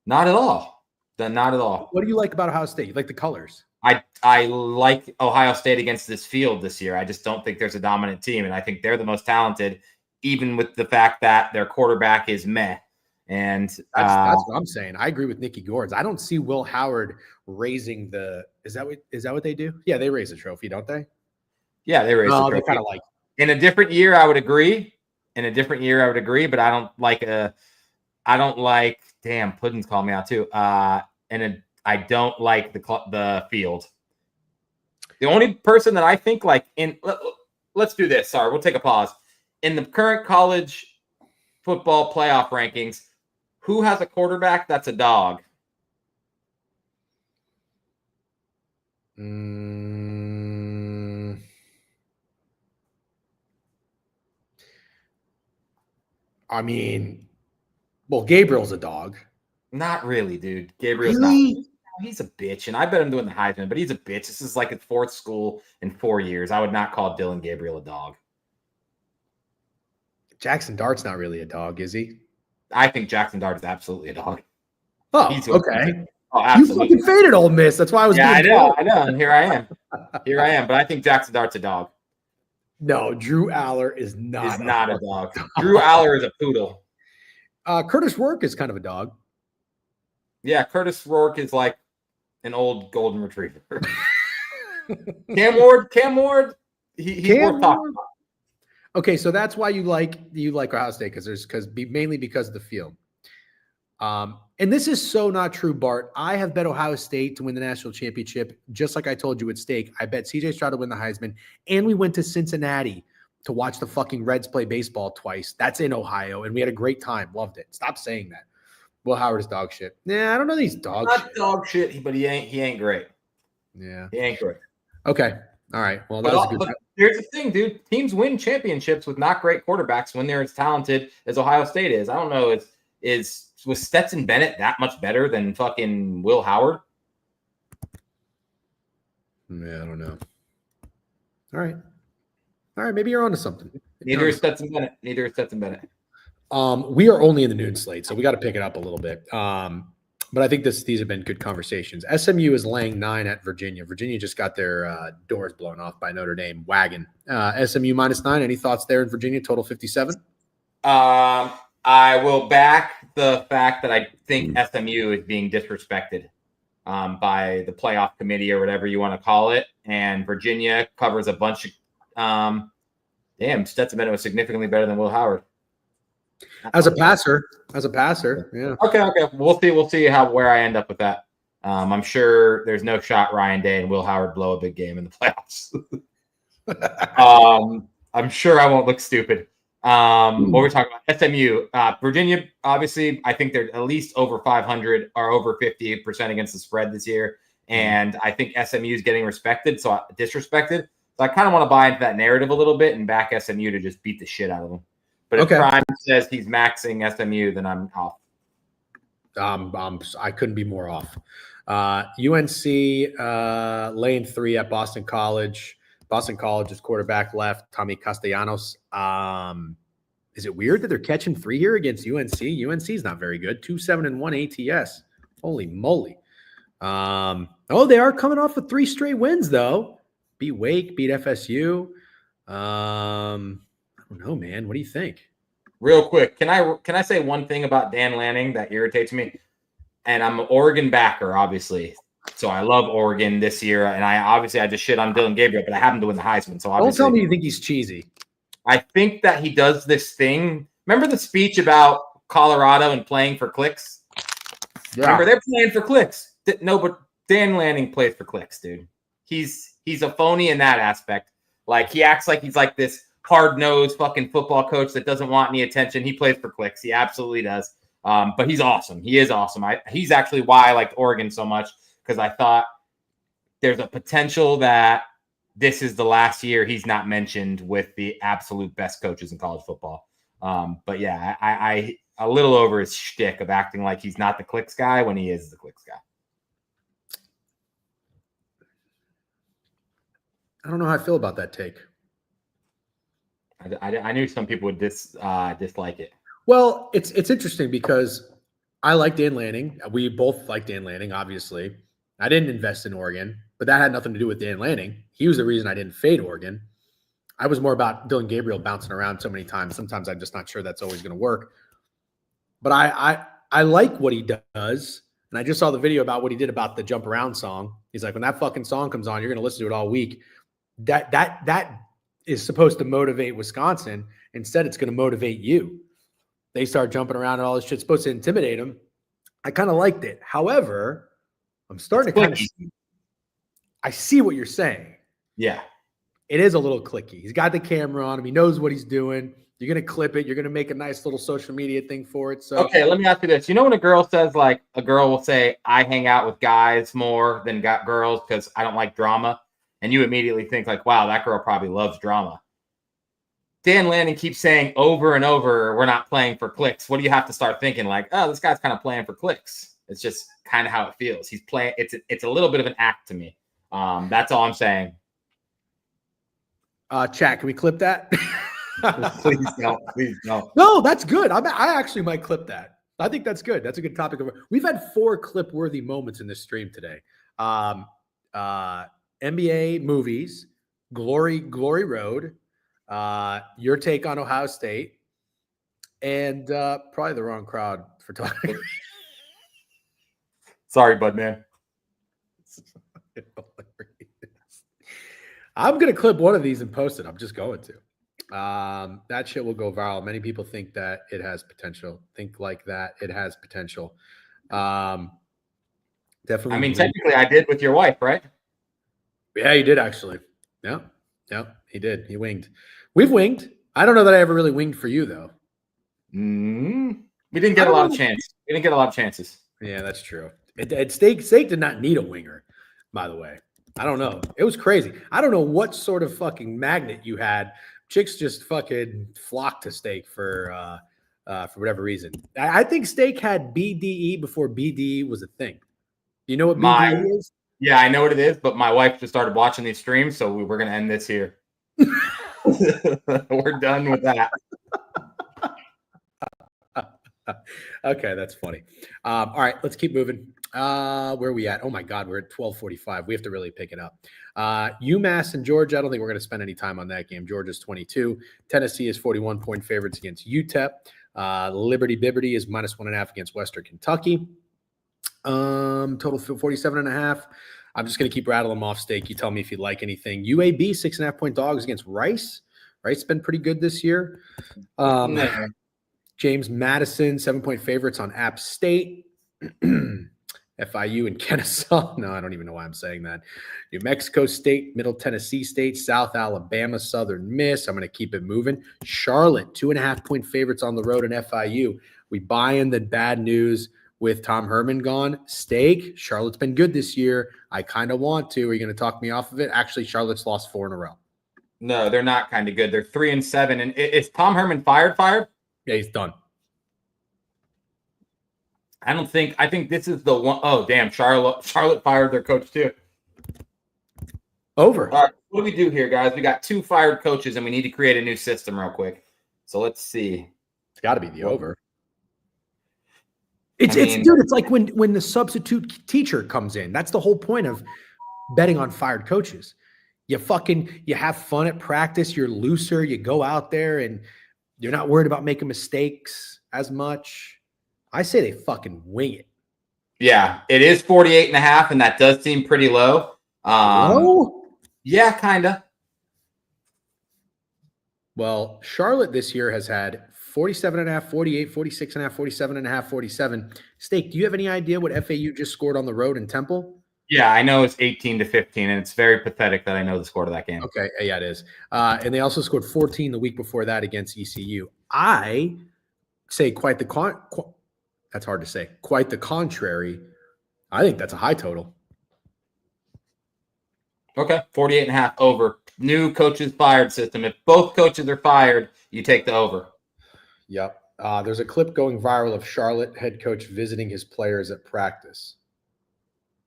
Not at all. Not at all. What do you like about Ohio State? You like the colors. I like Ohio State against this field this year. I just don't think there's a dominant team, and I think they're the most talented, even with the fact that their quarterback is meh. And that's what I'm saying. I agree with Nicky Gordon. I don't see Will Howard raising the. Is that what they do? Yeah, they raise the trophy, don't they? Yeah, they raise the trophy. They kind of like. In a different year, I would agree. But I don't like. Damn, Puddin's called me out too. I don't like the field. The only person that I think let's do this. Sorry, we'll take a pause. In the current college football playoff rankings, who has a quarterback that's a dog? I mean, well, Gabriel's a dog. Not really, dude. Gabriel's not. He's a bitch, and I bet him doing the Heisman, but he's a bitch. This is like his 4th school in 4 years. I would not call Dylan Gabriel a dog. Jackson Dart's not really a dog, is he? I think Jackson Dart is absolutely a dog. Oh, okay. Oh, absolutely. You fucking faded Ole Miss. That's why I was. Yeah, I know. And here I am. But I think Jackson Dart's a dog. No, Drew Aller is not. A dog. Drew Aller is a poodle. Curtis Rourke is kind of a dog. Yeah, Curtis Rourke is like an old golden retriever. Cam Ward. He's worth talking about. Okay, so that's why you like Ohio State mainly because of the field. And this is so not true, Bart. I have bet Ohio State to win the national championship, just like I told you at stake. I bet C.J. Stroud to win the Heisman, and we went to Cincinnati to watch the fucking Reds play baseball twice. That's in Ohio, and we had a great time. Loved it. Stop saying that. Will Howard is dog shit. Yeah, I don't know these dog shit. Not dog shit, but he ain't great. Yeah. He ain't great. Okay. All right. Well, that was a good time. Here's the thing, dude. Teams win championships with not great quarterbacks when they're as talented as Ohio State is. I don't know. Was Stetson Bennett that much better than fucking Will Howard? Yeah, I don't know. All right. Maybe you're onto something. Neither is Stetson Bennett. We are only in the noon slate, so we got to pick it up a little bit. But I think these have been good conversations. SMU is laying 9 at Virginia. Virginia just got their doors blown off by Notre Dame. Wagon. SMU -9. Any thoughts there in Virginia? Total 57? I will back the fact that I think SMU is being disrespected. by the playoff committee or whatever you want to call it. And Virginia covers a bunch of Stetson Bennett was significantly better than Will Howard. As a passer, yeah. Okay. We'll see where I end up with that. I'm sure there's no shot Ryan Day and Will Howard blow a big game in the playoffs. I'm sure I won't look stupid. What we're talking about, SMU, Virginia. Obviously, I think they're at least over 500 or over 58% against the spread this year, and I think SMU is getting disrespected. So I kind of want to buy into that narrative a little bit and back SMU to just beat the shit out of them. But if Prime says he's maxing SMU, then I'm off. I couldn't be more off. UNC lane 3 at Boston College. Boston College's quarterback left, Tommy Castellanos. Is it weird that they're catching 3 here against UNC? UNC's not very good. 2-7-1 ATS. Holy moly. They are coming off with 3 straight wins, though. Beat Wake, beat FSU. I don't know, man. What do you think? Real quick, can I say one thing about Dan Lanning that irritates me? And I'm an Oregon backer, obviously. So I love Oregon this year, and I just shit on Dylan Gabriel, but I have him to win the Heisman. So don't tell me you think he's cheesy. I think that he does this thing. Remember the speech about Colorado and playing for clicks? Yeah. Remember, they're playing for clicks. No, but Dan Lanning plays for clicks, dude. He's a phony in that aspect. Like, he acts like he's like this hard-nosed fucking football coach that doesn't want any attention. He plays for clicks. He absolutely does. But he's awesome. He is awesome. He's actually why I liked Oregon so much, because I thought there's a potential that this is the last year he's not mentioned with the absolute best coaches in college football. But yeah, I a little over his shtick of acting like he's not the clicks guy when he is the clicks guy. I don't know how I feel about that take. I knew some people would dislike it. Well, it's interesting because I like Dan Lanning. We both like Dan Lanning, obviously. I didn't invest in Oregon, but that had nothing to do with Dan Lanning. He was the reason I didn't fade Oregon. I was more about Dylan Gabriel bouncing around so many times. Sometimes I'm just not sure that's always going to work. But I like what he does. And I just saw the video about what he did about the jump around song. He's like, when that fucking song comes on, you're going to listen to it all week. That is supposed to motivate Wisconsin. Instead, it's going to motivate you. They start jumping around and all this shit's supposed to intimidate them. I kind of liked it. However, I'm starting to kind of see, I see what you're saying. Yeah. It is a little clicky. He's got the camera on him. He knows what he's doing. You're going to clip it. You're going to make a nice little social media thing for it. So okay, let me ask you this. You know when a girl says, like, a girl will say, I hang out with guys more than got girls because I don't like drama. And you immediately think, like, wow, that girl probably loves drama. Dan Lanning keeps saying over and over, we're not playing for clicks. What do you have to start thinking? Like, oh, this guy's kind of playing for clicks. It's just kind of how it feels. He's playing. It's a little bit of an act to me. That's all I'm saying. Chat, can we clip that? Please don't. No, that's good. I actually might clip that. I think that's good. That's a good topic. We've had 4 clip-worthy moments in this stream today. NBA movies, Glory Road, your take on Ohio State, and probably the wrong crowd for talking. Sorry, bud, man. I'm going to clip one of these and post it. I'm just going to. That shit will go viral. Many people think that it has potential. Think like that. It has potential. Definitely. I mean, technically I did with your wife, right? Yeah, you did actually. Yeah, he did. He winged. We've winged. I don't know that I ever really winged for you though. We didn't get a lot of chances. We didn't get a lot of chances. Yeah, that's true. Steak did not need a winger, by the way. I don't know. It was crazy. I don't know what sort of fucking magnet you had. Chicks just fucking flocked to Steak for whatever reason. I think Steak had BDE before BDE was a thing. You know what BDE is? Yeah, I know what it is, but my wife just started watching these streams, so we're going to end this here. We're done with that. Okay, that's funny. All right, let's keep moving. Where are we at? Oh my God, we're at 12:45. We have to really pick it up. UMass and Georgia. I don't think we're going to spend any time on that game. Georgia's 22. Tennessee is 41-point favorites against UTEP. Liberty Bibberty is -1.5 against Western Kentucky. Total 47.5. I'm just going to keep rattling them off, Steak. You tell me if you like anything. UAB, 6.5-point dogs against Rice. Rice has been pretty good this year. No. James Madison, 7-point favorites on App State. FIU and Kennesaw. No, I don't even know why I'm saying that. New Mexico State, Middle Tennessee State, South Alabama, Southern Miss. I'm going to keep it moving. Charlotte, 2.5-point favorites on the road in FIU. We buy in the bad news with Tom Herman gone. Steak, Charlotte's been good this year. I kind of want to. Are you going to talk me off of it? Actually, Charlotte's lost 4 in a row. No, they're not kind of good. They're 3-7. And is Tom Herman fired? Yeah, he's done. I think this is the one. Oh, damn. Charlotte fired their coach too. Over. All right. What do we do here, guys? We got 2 fired coaches and we need to create a new system real quick. So let's see. It's got to be the over. It's like when the substitute teacher comes in. That's the whole point of betting on fired coaches. You have fun at practice. You're looser. You go out there and you're not worried about making mistakes as much. I say they fucking wing it. Yeah, it is 48.5, and that does seem pretty low. Low? Yeah, kind of. Well, Charlotte this year has had 47.5, 48, 46.5, 47.5, 47. Steak, do you have any idea what FAU just scored on the road in Temple? Yeah, I know it's 18-15, and it's very pathetic that I know the score to that game. Okay, yeah, it is. And they also scored 14 the week before that against ECU. I say that's hard to say. Quite the contrary. I think that's a high total. Okay, 48.5 over. New coaches fired system. If both coaches are fired, you take the over. Yep. There's a clip going viral of Charlotte head coach visiting his players at practice.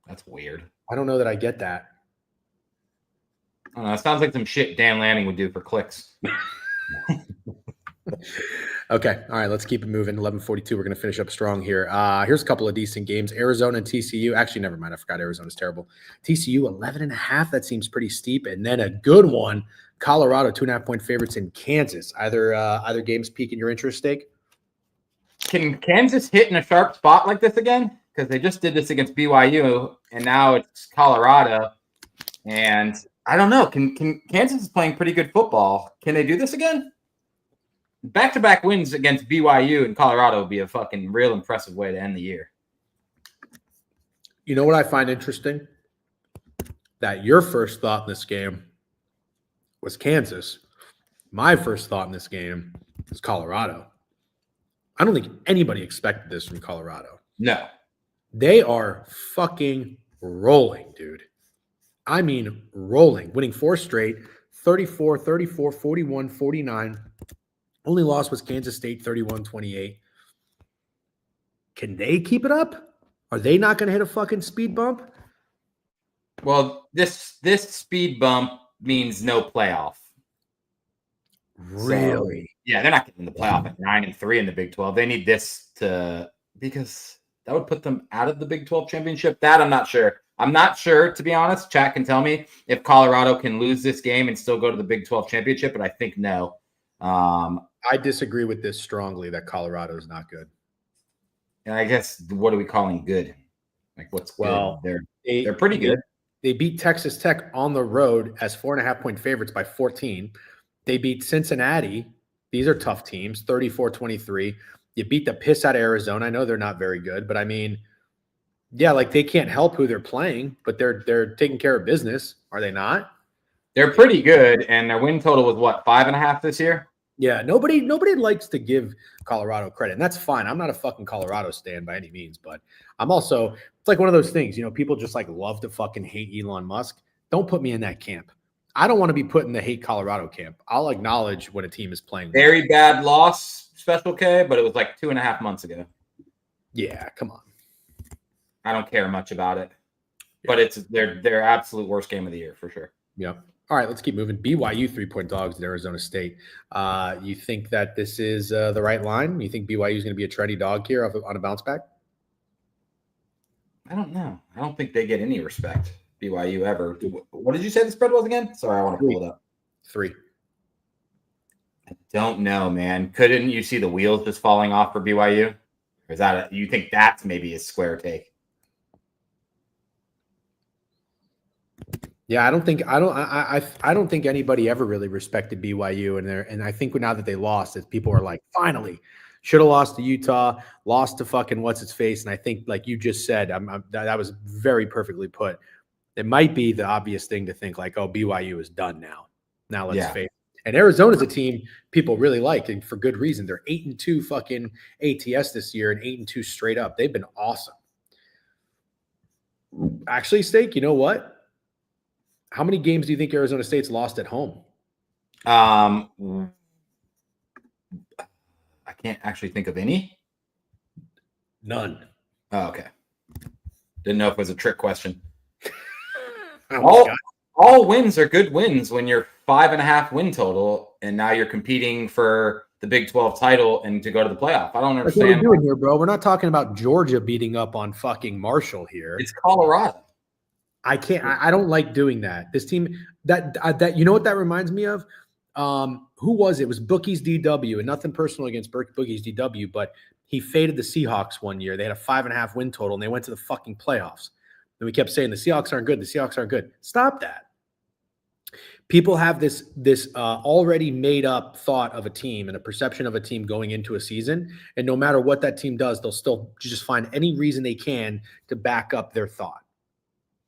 That's weird. I don't know that I get that. I don't know. It sounds like some shit Dan Lanning would do for clicks. Okay. All right. Let's keep it moving. 11:42. We're going to finish up strong here. Here's a couple of decent games. Arizona and TCU. Actually, never mind. I forgot Arizona's terrible. TCU 11.5. That seems pretty steep. And then a good one. Colorado 2.5-point favorites in Kansas. Either games piquing your interest, Steak? Can Kansas hit in a sharp spot like this again? Because they just did this against BYU, and now it's Colorado. And I don't know. Can Kansas is playing pretty good football. Can they do this again? Back-to-back wins against BYU and Colorado would be a fucking real impressive way to end the year. You know what I find interesting? That your first thought in this game was Kansas. My first thought in this game is Colorado. I don't think anybody expected this from Colorado. No. They are fucking rolling, dude. I mean, rolling. Winning 4 straight, 34, 34, 41, 49. Only loss was Kansas State, 31-28. Can they keep it up? Are they not going to hit a fucking speed bump? Well, this speed bump means no playoff. Really? So, yeah, they're not getting the playoff at 9-3 in the Big 12. They need this because that would put them out of the Big 12 championship. That I'm not sure. I'm not sure, to be honest. Chat can tell me if Colorado can lose this game and still go to the Big 12 championship, but I think no. I disagree with this strongly that Colorado is not good. And I guess what are we calling good? Like what's good? Well, they're pretty good. They beat Texas Tech on the road as 4.5-point favorites by 14. They beat Cincinnati. These are tough teams, 34-23. You beat the piss out of Arizona. I know they're not very good, but I mean, yeah, like they can't help who they're playing, but they're taking care of business. Are they not? They're pretty good, and their win total was what, 5.5 this year? Yeah, nobody likes to give Colorado credit, and that's fine. I'm not a fucking Colorado stan by any means, but I'm also, it's like one of those things, people just like love to fucking hate Elon Musk. Don't put me in that camp. I don't want to be put in the hate Colorado camp. I'll acknowledge when a team is playing well. Very bad loss, Special K, but it was like 2.5 months ago. Yeah, come on. I don't care much about it, but it's their absolute worst game of the year for sure. Yep. All right, let's keep moving. BYU 3-point dogs at Arizona State. You think that this is the right line? You think BYU is going to be a trendy dog here on a bounce back? I don't know. I don't think they get any respect, BYU ever. What did you say the spread was again? Sorry, I want to pull it up. 3. I don't know, man. Couldn't you see the wheels just falling off for BYU? Or is that you think that's maybe a square take? Yeah, I don't think anybody ever really respected BYU and I think now that they lost, that people are like, finally, should have lost to Utah, lost to fucking what's its face, and I think like you just said, that was very perfectly put. It might be the obvious thing to think like, oh, BYU is done now. Now let's Yeah. face it. And Arizona's a team people really like, and for good reason. They're 8-2 fucking ATS this year and 8-2 straight up. They've been awesome. Actually, Steak, you know what? How many games do you think Arizona State's lost at home? I can't actually think of any. None. Oh, okay. Didn't know if it was a trick question. Oh, all wins are good wins when you're 5.5 win total, and now you're competing for the Big 12 title and to go to the playoff. I don't that's what understand. we're doing here, bro. We're not talking about Georgia beating up on fucking Marshall here. It's Colorado. I can't. I don't like doing that. This team that you know what that reminds me of? Who was it? It was Bookie's DW, and nothing personal against Bookie's DW, but he faded the Seahawks one year. They had a 5.5 win total, and they went to the fucking playoffs. And we kept saying the Seahawks aren't good. The Seahawks aren't good. Stop that. People have this already made up thought of a team and a perception of a team going into a season, and no matter what that team does, they'll still just find any reason they can to back up their thought.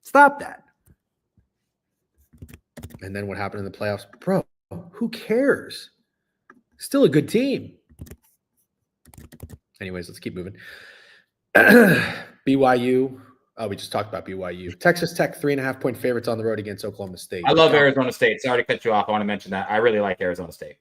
Stop that. And then what happened in the playoffs? Bro, who cares? Still a good team. Anyways, let's keep moving. BYU. Oh, we just talked about BYU. Texas Tech 3.5-point favorites on the road against Oklahoma State. I love Arizona State. Sorry to cut you off. I want to mention that. I really like Arizona State.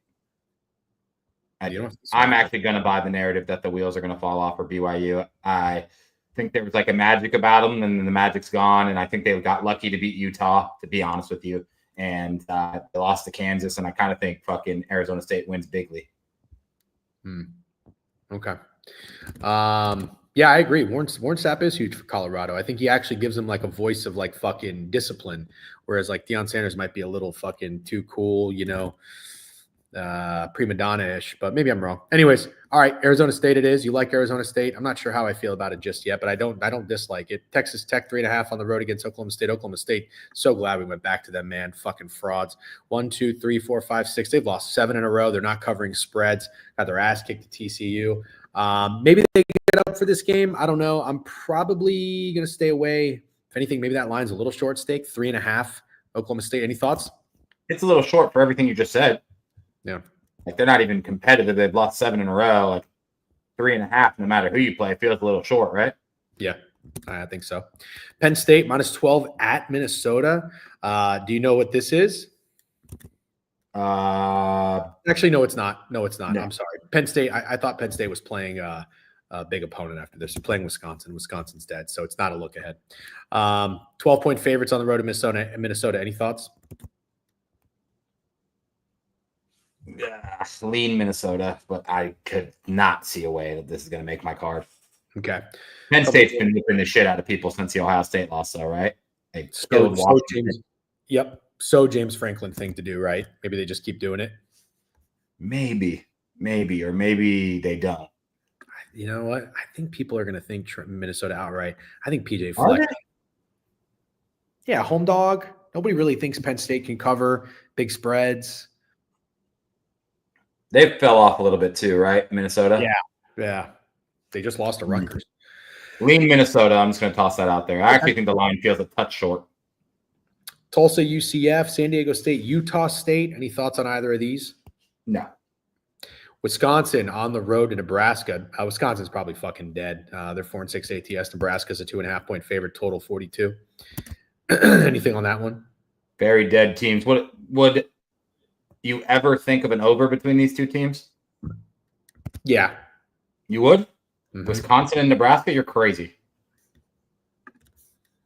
I'm actually going to buy the narrative that the wheels are going to fall off for BYU. I think there was like a magic about them, and then the magic's gone. And I think they got lucky to beat Utah, to be honest with you. And they lost to Kansas, and I kind of think fucking Arizona State wins bigly. Okay. Yeah, I agree. Warren Sapp is huge for Colorado. I think he actually gives them like a voice of like fucking discipline, whereas like Deion Sanders might be a little fucking too cool, you know, prima donna-ish, but maybe I'm wrong. Anyways, all right, Arizona State it is. You like Arizona State? I'm not sure how I feel about it just yet, but I don't dislike it. Texas Tech 3.5 on the road against Oklahoma State. Oklahoma State, so glad we went back to them, man. Fucking frauds. 1, 2, 3, 4, 5, 6. They've lost 7 in a row. They're not covering spreads. Got their ass kicked at TCU. Maybe they get up for this game. I don't know. I'm probably going to stay away. If anything, maybe that line's a little short stake. 3.5 Oklahoma State. Any thoughts? It's a little short for everything you just said. Yeah. Like they're not even competitive. They've lost 7 in a row. Like 3.5, no matter who you play, feels a little short, right? Yeah, I think so. Penn State -12 at Minnesota. Do you know what this is? Actually, no, it's not. No, it's not. No. I'm sorry. Penn State. I thought Penn State was playing a big opponent after this. They're playing Wisconsin. Wisconsin's dead, so it's not a look ahead. 12-point favorites on the road to Minnesota. Any thoughts? Lean Minnesota, but I could not see a way that this is going to make my card. Okay. Penn State's been whipping the shit out of people since the Ohio State loss, though, right? So James Franklin thing to do, right? Maybe they just keep doing it. Maybe, or maybe they don't. You know what? I think people are going to think Minnesota outright. I think PJ Fleck. Yeah, home dog. Nobody really thinks Penn State can cover big spreads. They fell off a little bit too, right? Minnesota? Yeah. They just lost to Rutgers. Lean Minnesota. I'm just going to toss that out there. I actually think the line feels a touch short. Tulsa, UCF, San Diego State, Utah State. Any thoughts on either of these? No. Wisconsin on the road to Nebraska. Wisconsin's probably fucking dead. They're 4-6 ATS. Nebraska's a 2.5-point favorite, total 42. Anything on that one? Very dead teams. Would you ever think of an over between these two teams? Yeah. You would? Mm-hmm. Wisconsin and Nebraska? You're crazy.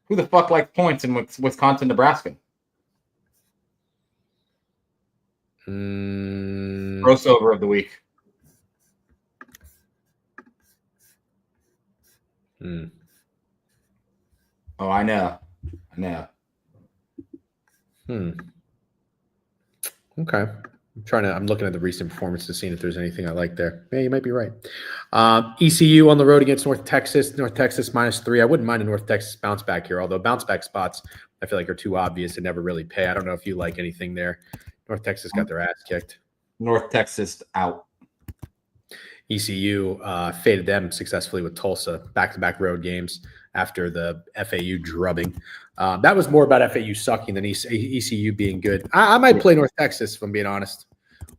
Who the fuck likes points in Wisconsin, Nebraska? Crossover of the week. Oh, I know. Okay. I'm looking at the recent performances, seeing if there's anything I like there. Yeah, you might be right. ECU on the road against North Texas. North Texas -3. I wouldn't mind a North Texas bounce back here, although bounce back spots I feel like are too obvious and never really pay. I don't know if you like anything there. North Texas got their ass kicked. North Texas out. ECU faded them successfully with Tulsa, back-to-back road games after the FAU drubbing. That was more about FAU sucking than ECU being good. I might play North Texas, if I'm being honest.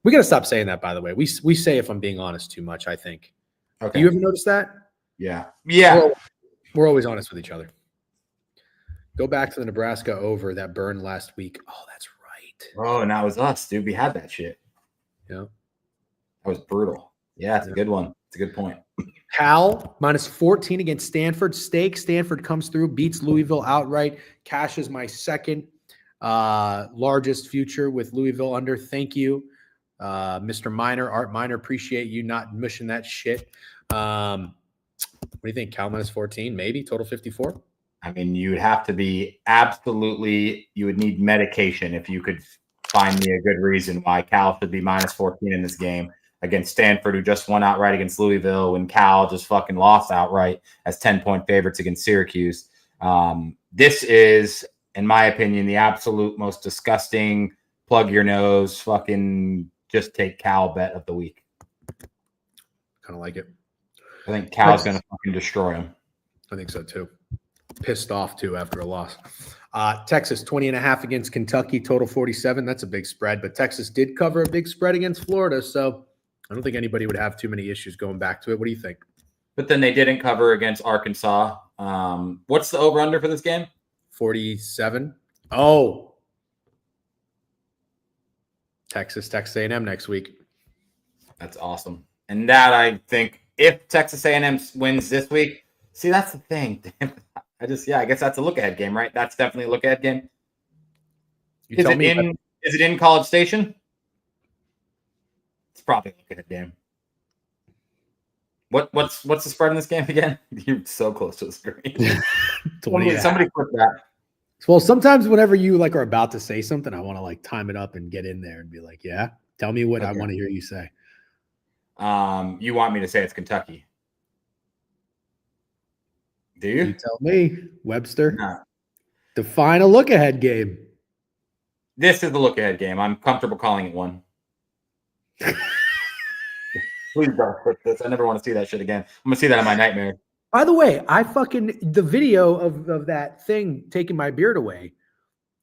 We got to stop saying that, by the way. We say, if I'm being honest, too much, I think. Okay. You ever notice that? Yeah. Yeah. We're always honest with each other. Go back to the Nebraska over that burned last week. Oh, that's right. Oh, and that was us, dude. We had that shit. Yeah. That was brutal. Yeah, it's a good one. It's a good point. Cal minus 14 against Stanford. Stake. Stanford comes through, beats Louisville outright. Cash is my second largest future with Louisville under. Thank you, Mr. Miner, Art Miner. Appreciate you not mushing that shit. What do you think? Cal minus 14, maybe total 54. I mean, you would have to be absolutely. You would need medication if you could find me a good reason why Cal should be minus 14 in this game against Stanford, who just won outright against Louisville, when Cal just fucking lost outright as 10-point favorites against Syracuse. This is, in my opinion, the absolute most disgusting, plug your nose, fucking just take Cal bet of the week. Kind of like it. I think Cal's going to fucking destroy him. I think so too. Pissed off too after a loss. Texas 20.5 against Kentucky, total 47. That's a big spread, but Texas did cover a big spread against Florida, so I don't think anybody would have too many issues going back to it. What do you think? But then they didn't cover against Arkansas. What's the over-under for this game? 47. Oh. Texas A&M next week. That's awesome. And that, I think, if Texas A&M wins this week, see, that's the thing. I guess that's a look-ahead game, right? That's definitely a look-ahead game. Is it in College Station? It's probably a look-ahead game. What's the spread in this game again? You're so close to the screen. Somebody click that. Well, sometimes whenever you are about to say something, I want to time it up and get in there and be like, yeah, tell me what I want to hear you say. You want me to say it's Kentucky? Do you? You tell me, Webster. No. Define a look-ahead game. This is the look-ahead game. I'm comfortable calling it one. Please don't click this. I never want to see that shit again. I'm going to see that in my nightmare. By the way, the video of that thing taking my beard away,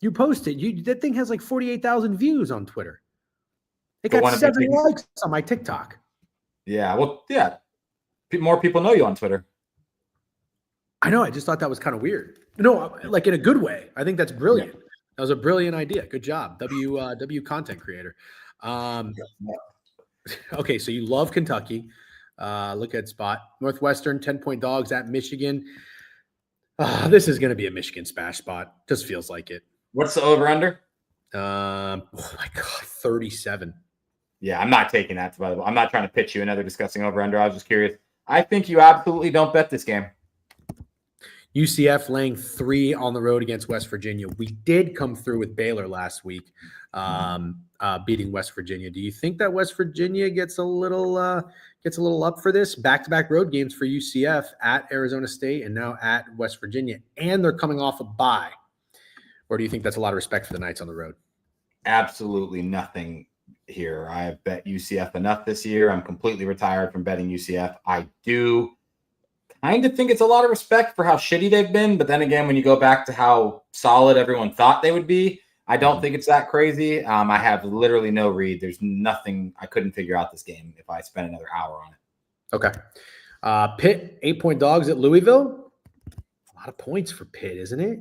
you posted. That thing has 48,000 views on Twitter. It got 7 likes on my TikTok. Yeah, well, yeah. More people know you on Twitter. I know. I just thought that was kind of weird. No, in a good way. I think that's brilliant. Yeah. That was a brilliant idea. Good job, W content creator. Okay, so you love Kentucky. Look at spot. Northwestern 10-point dogs at Michigan. This is going to be a Michigan smash spot. Just feels like it. What's the over/under? Oh my God, 37. Yeah, I'm not taking that. By the way, I'm not trying to pitch you another discussing over/under. I was just curious. I think you absolutely don't bet this game. UCF laying 3 on the road against West Virginia. We did come through with Baylor last week, beating West Virginia. Do you think that West Virginia gets a little up for this? Back-to-back road games for UCF at Arizona State and now at West Virginia, and they're coming off a bye. Or do you think that's a lot of respect for the Knights on the road? Absolutely nothing here. I have bet UCF enough this year. I'm completely retired from betting UCF. I do kind of think it's a lot of respect for how shitty they've been. But then again, when you go back to how solid everyone thought they would be, I don't think it's that crazy. I have literally no read. There's nothing. I couldn't figure out this game if I spent another hour on it. Okay. Pitt, 8-point dogs at Louisville. A lot of points for Pitt, isn't it?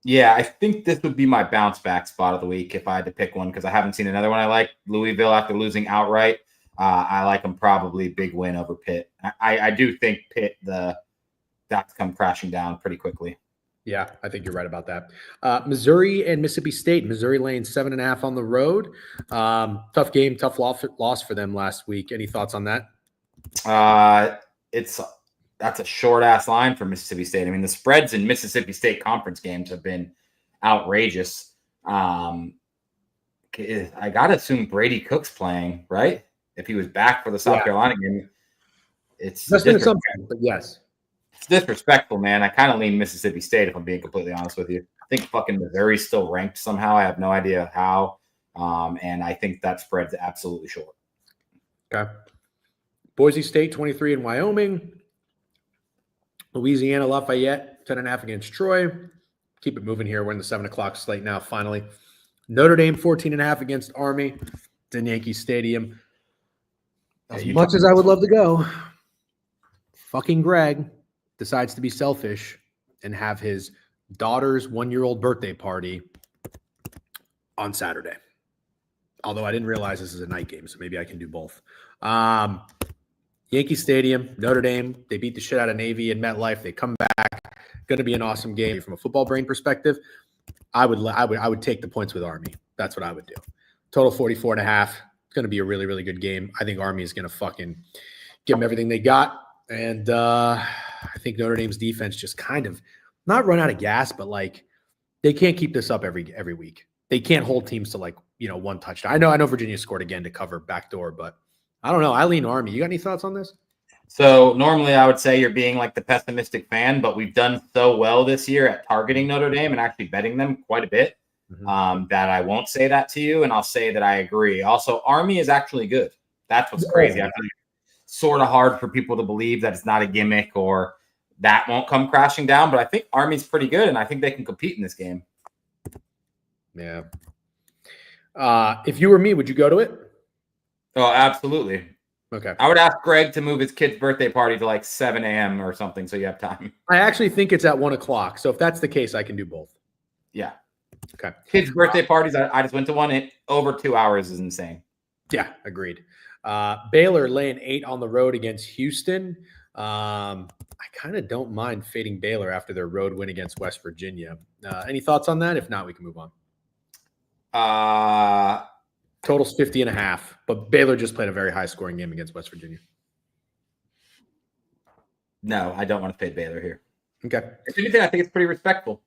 Yeah, I think this would be my bounce back spot of the week if I had to pick one, because I haven't seen another one I like. Louisville after losing outright. I like them probably big win over Pitt. I do think Pitt, that's come crashing down pretty quickly. Yeah, I think you're right about that. Missouri and Mississippi State. Missouri laying 7.5 on the road. Tough game, tough loss for them last week. Any thoughts on that? That's a short ass line for Mississippi State. I mean, the spreads in Mississippi State conference games have been outrageous. I gotta assume Brady Cook's playing, right? If he was back for the South Carolina game, it's that's an assumption, but yes. It's disrespectful, man. I kind of lean Mississippi State, if I'm being completely honest with you. think fucking Missouri's still ranked somehow. I have no idea how. And I think that spread's absolutely short. Okay. Boise State 23 in Wyoming. Louisiana Lafayette 10.5 against Troy. Keep it moving here. We're in the 7 o'clock slate now, finally. Notre Dame 14.5 against Army. It's in Yankee Stadium. As much as I would love to go, fucking Greg decides to be selfish and have his daughter's 1-year-old birthday party on Saturday. Although I didn't realize this is a night game, so maybe I can do both. Yankee Stadium, Notre Dame, they beat the shit out of Navy in MetLife. They come back. Going to be an awesome game from a football brain perspective. I would take the points with Army. That's what I would do. Total 44.5. It's going to be a really, really good game. I think Army is going to fucking give them everything they got. And I think Notre Dame's defense just kind of not run out of gas, but like they can't keep this up every week. They can't hold teams to like, one touchdown. I know Virginia scored again to cover backdoor, but I don't know. I lean Army. You got any thoughts on this? So normally I would say you're being like the pessimistic fan, but we've done so well this year at targeting Notre Dame and actually betting them quite a bit that I won't say that to you, and I'll say that I agree. Also, Army is actually good. That's what's crazy. I feel sort of hard for people to believe that it's not a gimmick or that won't come crashing down, but I think Army's pretty good, and I think they can compete in this game. Yeah. If you were me, would you go to it? Oh, absolutely. Okay. I would ask Greg to move his kid's birthday party to like 7 a.m. or something so you have time. I actually think it's at 1 o'clock. So if that's the case, I can do both. Yeah. Okay. Kids' birthday parties, I just went to one. Over 2 hours is insane. Yeah, agreed. Baylor laying 8 on the road against Houston. I kind of don't mind fading Baylor after their road win against West Virginia. Any thoughts on that? If not, we can move on. Total's 50.5, but Baylor just played a very high scoring game against West Virginia. No, I don't want to fade Baylor here. Okay. If anything, I think it's pretty respectful.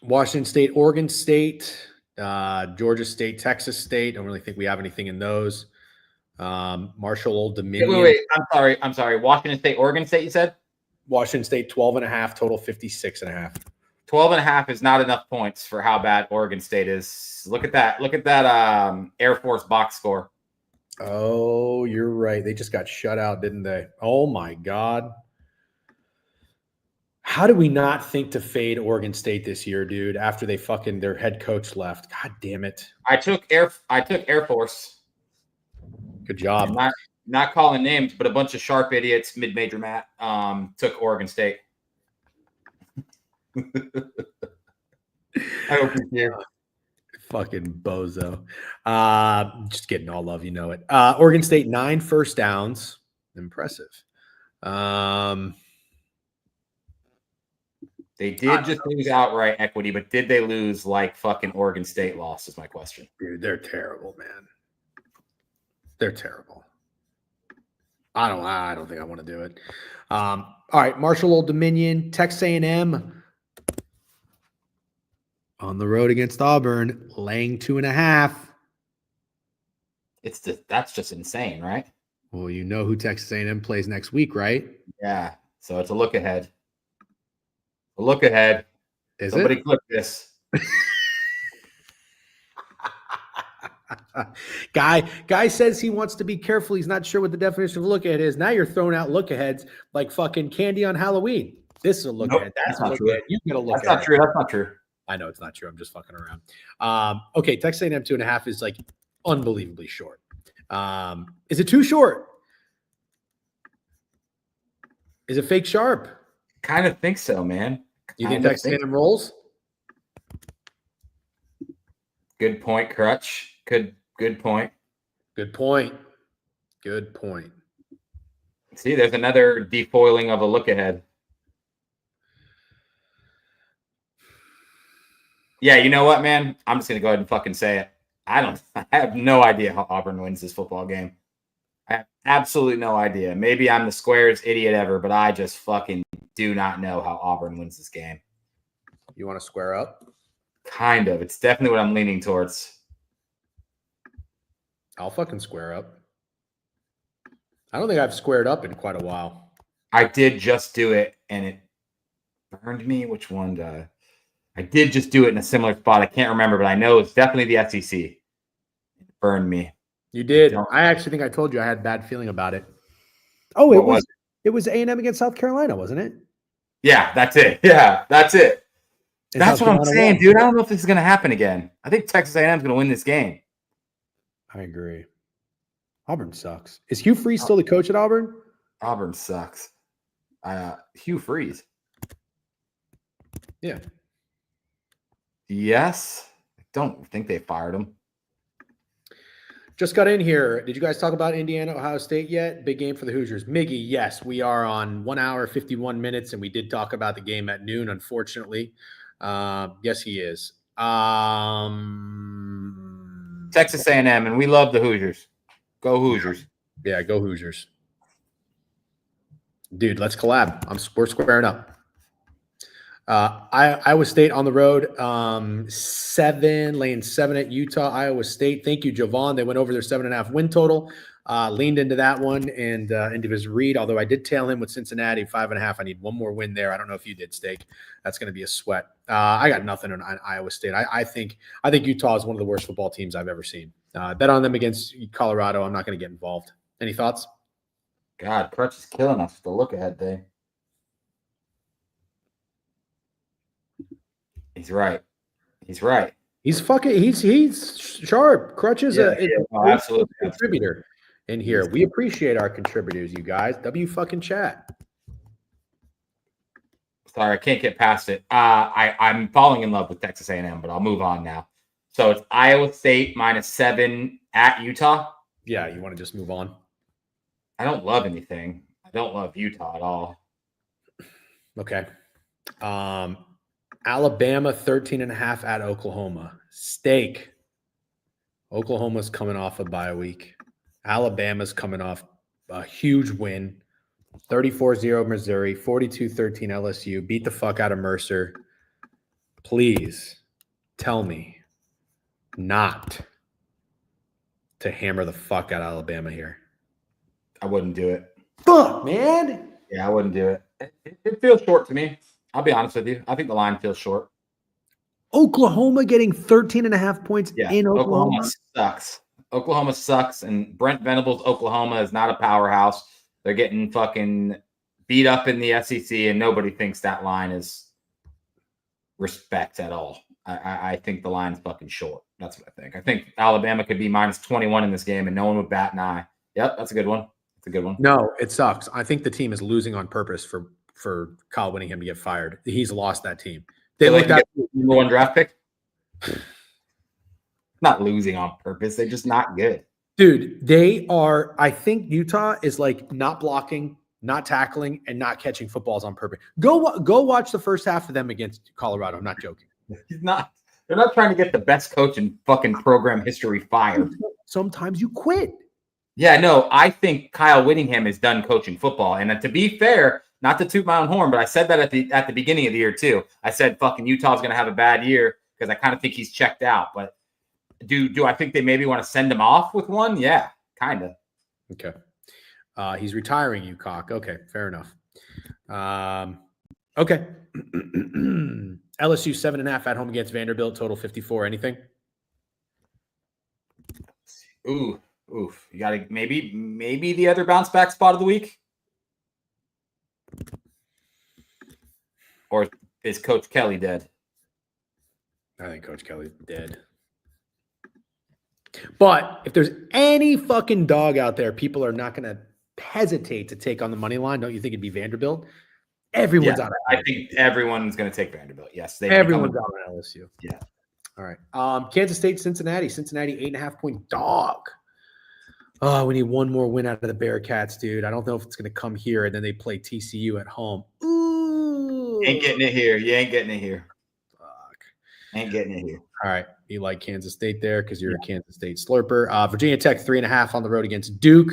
Washington State, Oregon State, Georgia State, Texas State. Don't really think we have anything in those. Marshall Old Dominion. Wait. I'm sorry. Washington State, Oregon State, you said? Washington State, 12.5, total 56.5. 12.5 is not enough points for how bad Oregon State is. Look at that Air Force box score. Oh, you're right. They just got shut out, didn't they? Oh my God. How did we not think to fade Oregon State this year, dude, after they their head coach left? God damn it. I took Air Force. Good job. Not calling names, but a bunch of sharp idiots, mid-major Matt, took Oregon State. I hope you're here. Fucking bozo. Just kidding. All love, you know it. Oregon State, 9 first downs. Impressive. They did just lose outright equity, but did they lose like fucking Oregon State lost is my question. Dude, they're terrible, man. They're terrible. I don't think I want to do it. All right, Marshall Old Dominion, Texas A&M on the road against Auburn, laying 2.5. That's just insane, right? Well, you know who Texas A&M plays next week, right? Yeah. So it's a look ahead. A look ahead. Somebody click this. Guy says he wants to be careful. He's not sure what the definition of look ahead is. Now you're throwing out look aheads like fucking candy on Halloween. This is a look ahead. That's a look ahead. You get a look ahead. That's not true. That's not true. I know it's not true. I'm just fucking around. Okay, Texas A&M 2.5 is like unbelievably short. Is it too short? Is it fake sharp? Kind of think so, man. You think Texas A&M rolls? Good point, Crutch. Good point. Good point. Good point. See, there's another defoiling of a look ahead. Yeah, you know what, man? I'm just gonna go ahead and fucking say it. I have no idea how Auburn wins this football game. I have absolutely no idea. Maybe I'm the squarest idiot ever, but I just fucking do not know how Auburn wins this game. You want to square up? Kind of. It's definitely what I'm leaning towards. I'll fucking square up. I don't think I've squared up in quite a while. I did just do it, and it burned me. Which one? I did just do it in a similar spot. I can't remember, but I know it's definitely the SEC. It burned me. You did. Don't- I actually think I told you I had a bad feeling about it. Oh, What it was A&M against South Carolina, wasn't it? Yeah, that's it. Yeah, that's it. And That's South what I'm Carolina saying, won. dude. I don't know if this is going to happen again. I think Texas A&M is going to win this game. I agree. Auburn sucks. Is Hugh Freeze still the coach at Auburn? Auburn sucks. Hugh Freeze. Yeah. Yes. I don't think they fired him. Just got in here. Did you guys talk about Indiana, Ohio State yet? Big game for the Hoosiers. Miggy, yes, we are on 1 hour, 51 minutes, and we did talk about the game at noon, unfortunately. Yes, he is. Texas A&M, and we love the Hoosiers. Go Hoosiers. Yeah, go Hoosiers. Dude, let's collab. We're squaring up. Iowa State on the road, laying 7 at Utah. Iowa State. Thank you, Jovan. They went over their 7.5 win total. Leaned into that one and into his read. Although I did tail him with Cincinnati 5.5. I need one more win there. I don't know if you did, Steak. That's going to be a sweat. I got nothing on Iowa State. I think Utah is one of the worst football teams I've ever seen. Bet on them against Colorado. I'm not going to get involved. Any thoughts? God, Crutch is killing us with the look ahead thing. He's right. He's right. He's sharp. Crutch is absolutely contributor in here. We appreciate our contributors, you guys. Fucking chat. Sorry, I can't get past it. I'm falling in love with Texas A&M, but I'll move on now. So it's Iowa State -7 at Utah. Yeah, you want to just move on? I don't love anything. I don't love Utah at all. Okay. Alabama 13.5 at Oklahoma. Steak. Oklahoma's coming off a bye week. Alabama's coming off a huge win. 34-0 Missouri, 42-13 LSU. Beat the fuck out of Mercer. Please tell me not to hammer the fuck out of Alabama here. I wouldn't do it. Fuck, man. Yeah, I wouldn't do it. It feels short to me. I'll be honest with you. I think the line feels short. Oklahoma getting 13.5 points in Oklahoma sucks. Oklahoma sucks, and Brent Venables' Oklahoma is not a powerhouse. They're getting fucking beat up in the SEC, and nobody thinks that line is respect at all. I think the line's fucking short. That's what I think. I think Alabama could be -21 in this game, and no one would bat an eye. Yep, that's a good one. That's a good one. No, it sucks. I think the team is losing on purpose for Kyle Whittingham to get fired. He's lost that team. They looked at the number 1 draft pick. Not losing on purpose. They're just not good. Dude, they are. I think Utah is like not blocking, not tackling, and not catching footballs on purpose. Go watch the first half of them against Colorado. I'm not joking. He's not. They're not trying to get the best coach in fucking program history fired. Sometimes you quit. Yeah, no, I think Kyle Whittingham is done coaching football. And to be fair, not to toot my own horn, but I said that at the beginning of the year too. I said fucking Utah's going to have a bad year because I kind of think he's checked out. But do I think they maybe want to send him off with one? Yeah, kind of. Okay. He's retiring, you cock. Okay, fair enough. Okay. LSU 7.5 at home against Vanderbilt. Total 54. Anything? Oof. You got to maybe the other bounce back spot of the week. Or is Coach Kelly dead? I think Coach Kelly's dead. But if there's any fucking dog out there, people are not going to hesitate to take on the money line. Don't you think it'd be Vanderbilt? Everyone's out. I think everyone's going to take Vanderbilt. Yes, everyone's out on LSU. Yeah. All right. Kansas State, Cincinnati. Cincinnati 8.5-point dog. Oh, we need one more win out of the Bearcats, dude. I don't know if it's going to come here, and then they play TCU at home. Ooh. Ain't getting it here. You ain't getting it here. Fuck. Ain't getting it here. All right. You like Kansas State there because you're a Kansas State slurper. Virginia Tech 3.5 on the road against Duke.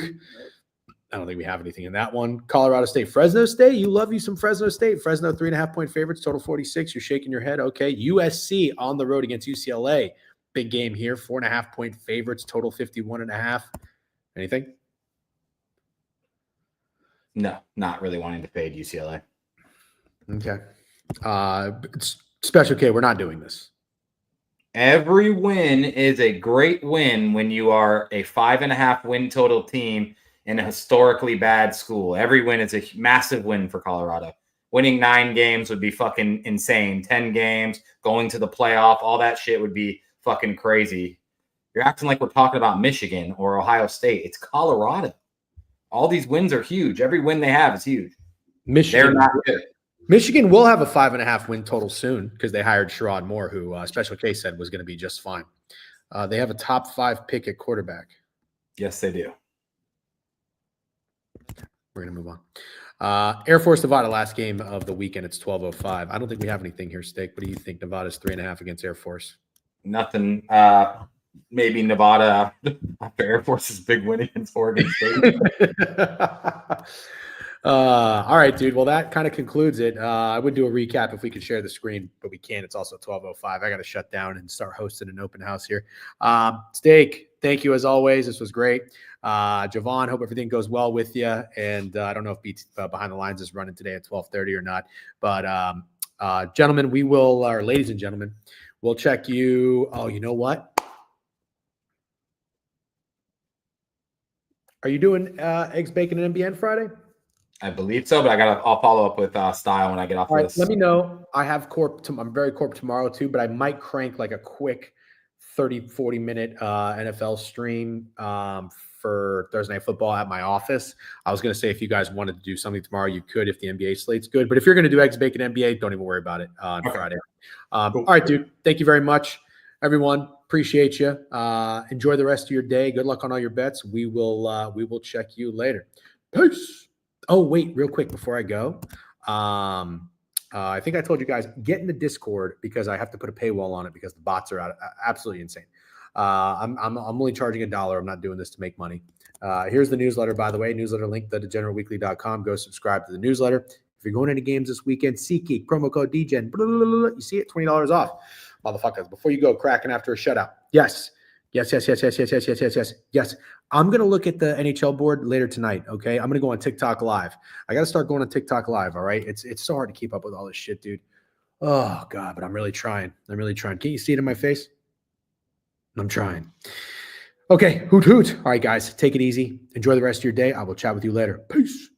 I don't think we have anything in that one. Colorado State, Fresno State. You love you some Fresno State. Fresno 3.5-point favorites, total 46. You're shaking your head. Okay. USC on the road against UCLA. Big game here. 4.5-point favorites, total 51.5. Anything? No, not really wanting to fade UCLA. Okay. Special K, we're not doing this. Every win is a great win when you are a 5.5 win total team in a historically bad school. Every win is a massive win for Colorado. Winning 9 games would be fucking insane. 10 games, going to the playoff, all that shit would be fucking crazy. You're acting like we're talking about Michigan or Ohio State. It's Colorado. All these wins are huge. Every win they have is huge. They're not good. Michigan will have a 5.5 win total soon because they hired Sherrod Moore, who Special K said was going to be just fine. They have a top 5 pick at quarterback. Yes, they do. We're going to move on. Air Force Nevada, last game of the weekend. It's 12:05. I don't think we have anything here, Steak. What do you think? Nevada's 3.5 against Air Force. Nothing. Maybe Nevada after Air Force's big win against Oregon State. All right, dude. Well, that kind of concludes it. I would do a recap if we could share the screen, but we can't. It's also 12:05. I got to shut down and start hosting an open house here. Steak, thank you as always. This was great. Javon, hope everything goes well with you. And I don't know if Beats Behind the Lines is running today at 12:30 or not. But gentlemen, we will, or ladies and gentlemen, we'll check you. Oh, you know what? Are you doing eggs, bacon, and MBN Friday? I believe so, but I'll follow up with Style when I get off All right, this. let me know. I have corp. I'm very corp tomorrow too, but I might crank like a quick 30, 40 minute NFL stream for Thursday Night Football at my office. I was going to say if you guys wanted to do something tomorrow, you could if the NBA slate's good. But if you're going to do eggs, bacon, NBA, don't even worry about it on Friday. All right, dude. Thank you very much, everyone. Appreciate you. Enjoy the rest of your day. Good luck on all your bets. We will check you later. Peace. Oh, wait, real quick before I go. I think I told you guys, get in the Discord because I have to put a paywall on it because the bots are absolutely insane. I'm only charging $1. I'm not doing this to make money. Here's the newsletter, by the way. Newsletter link, thedegenerateweekly.com. Go subscribe to the newsletter. If you're going to any games this weekend, SeatGeek, promo code DGen. Blah, blah, blah, blah, you see it, $20 off. Motherfuckers, before you go cracking after a shutout. Yes. Yes. I'm going to look at the NHL board later tonight, okay? I'm going to go on TikTok Live. I got to start going on TikTok Live, all right? It's so hard to keep up with all this shit, dude. Oh, God, but I'm really trying. Can't you see it in my face? I'm trying. Okay, hoot, hoot. All right, guys, take it easy. Enjoy the rest of your day. I will chat with you later. Peace.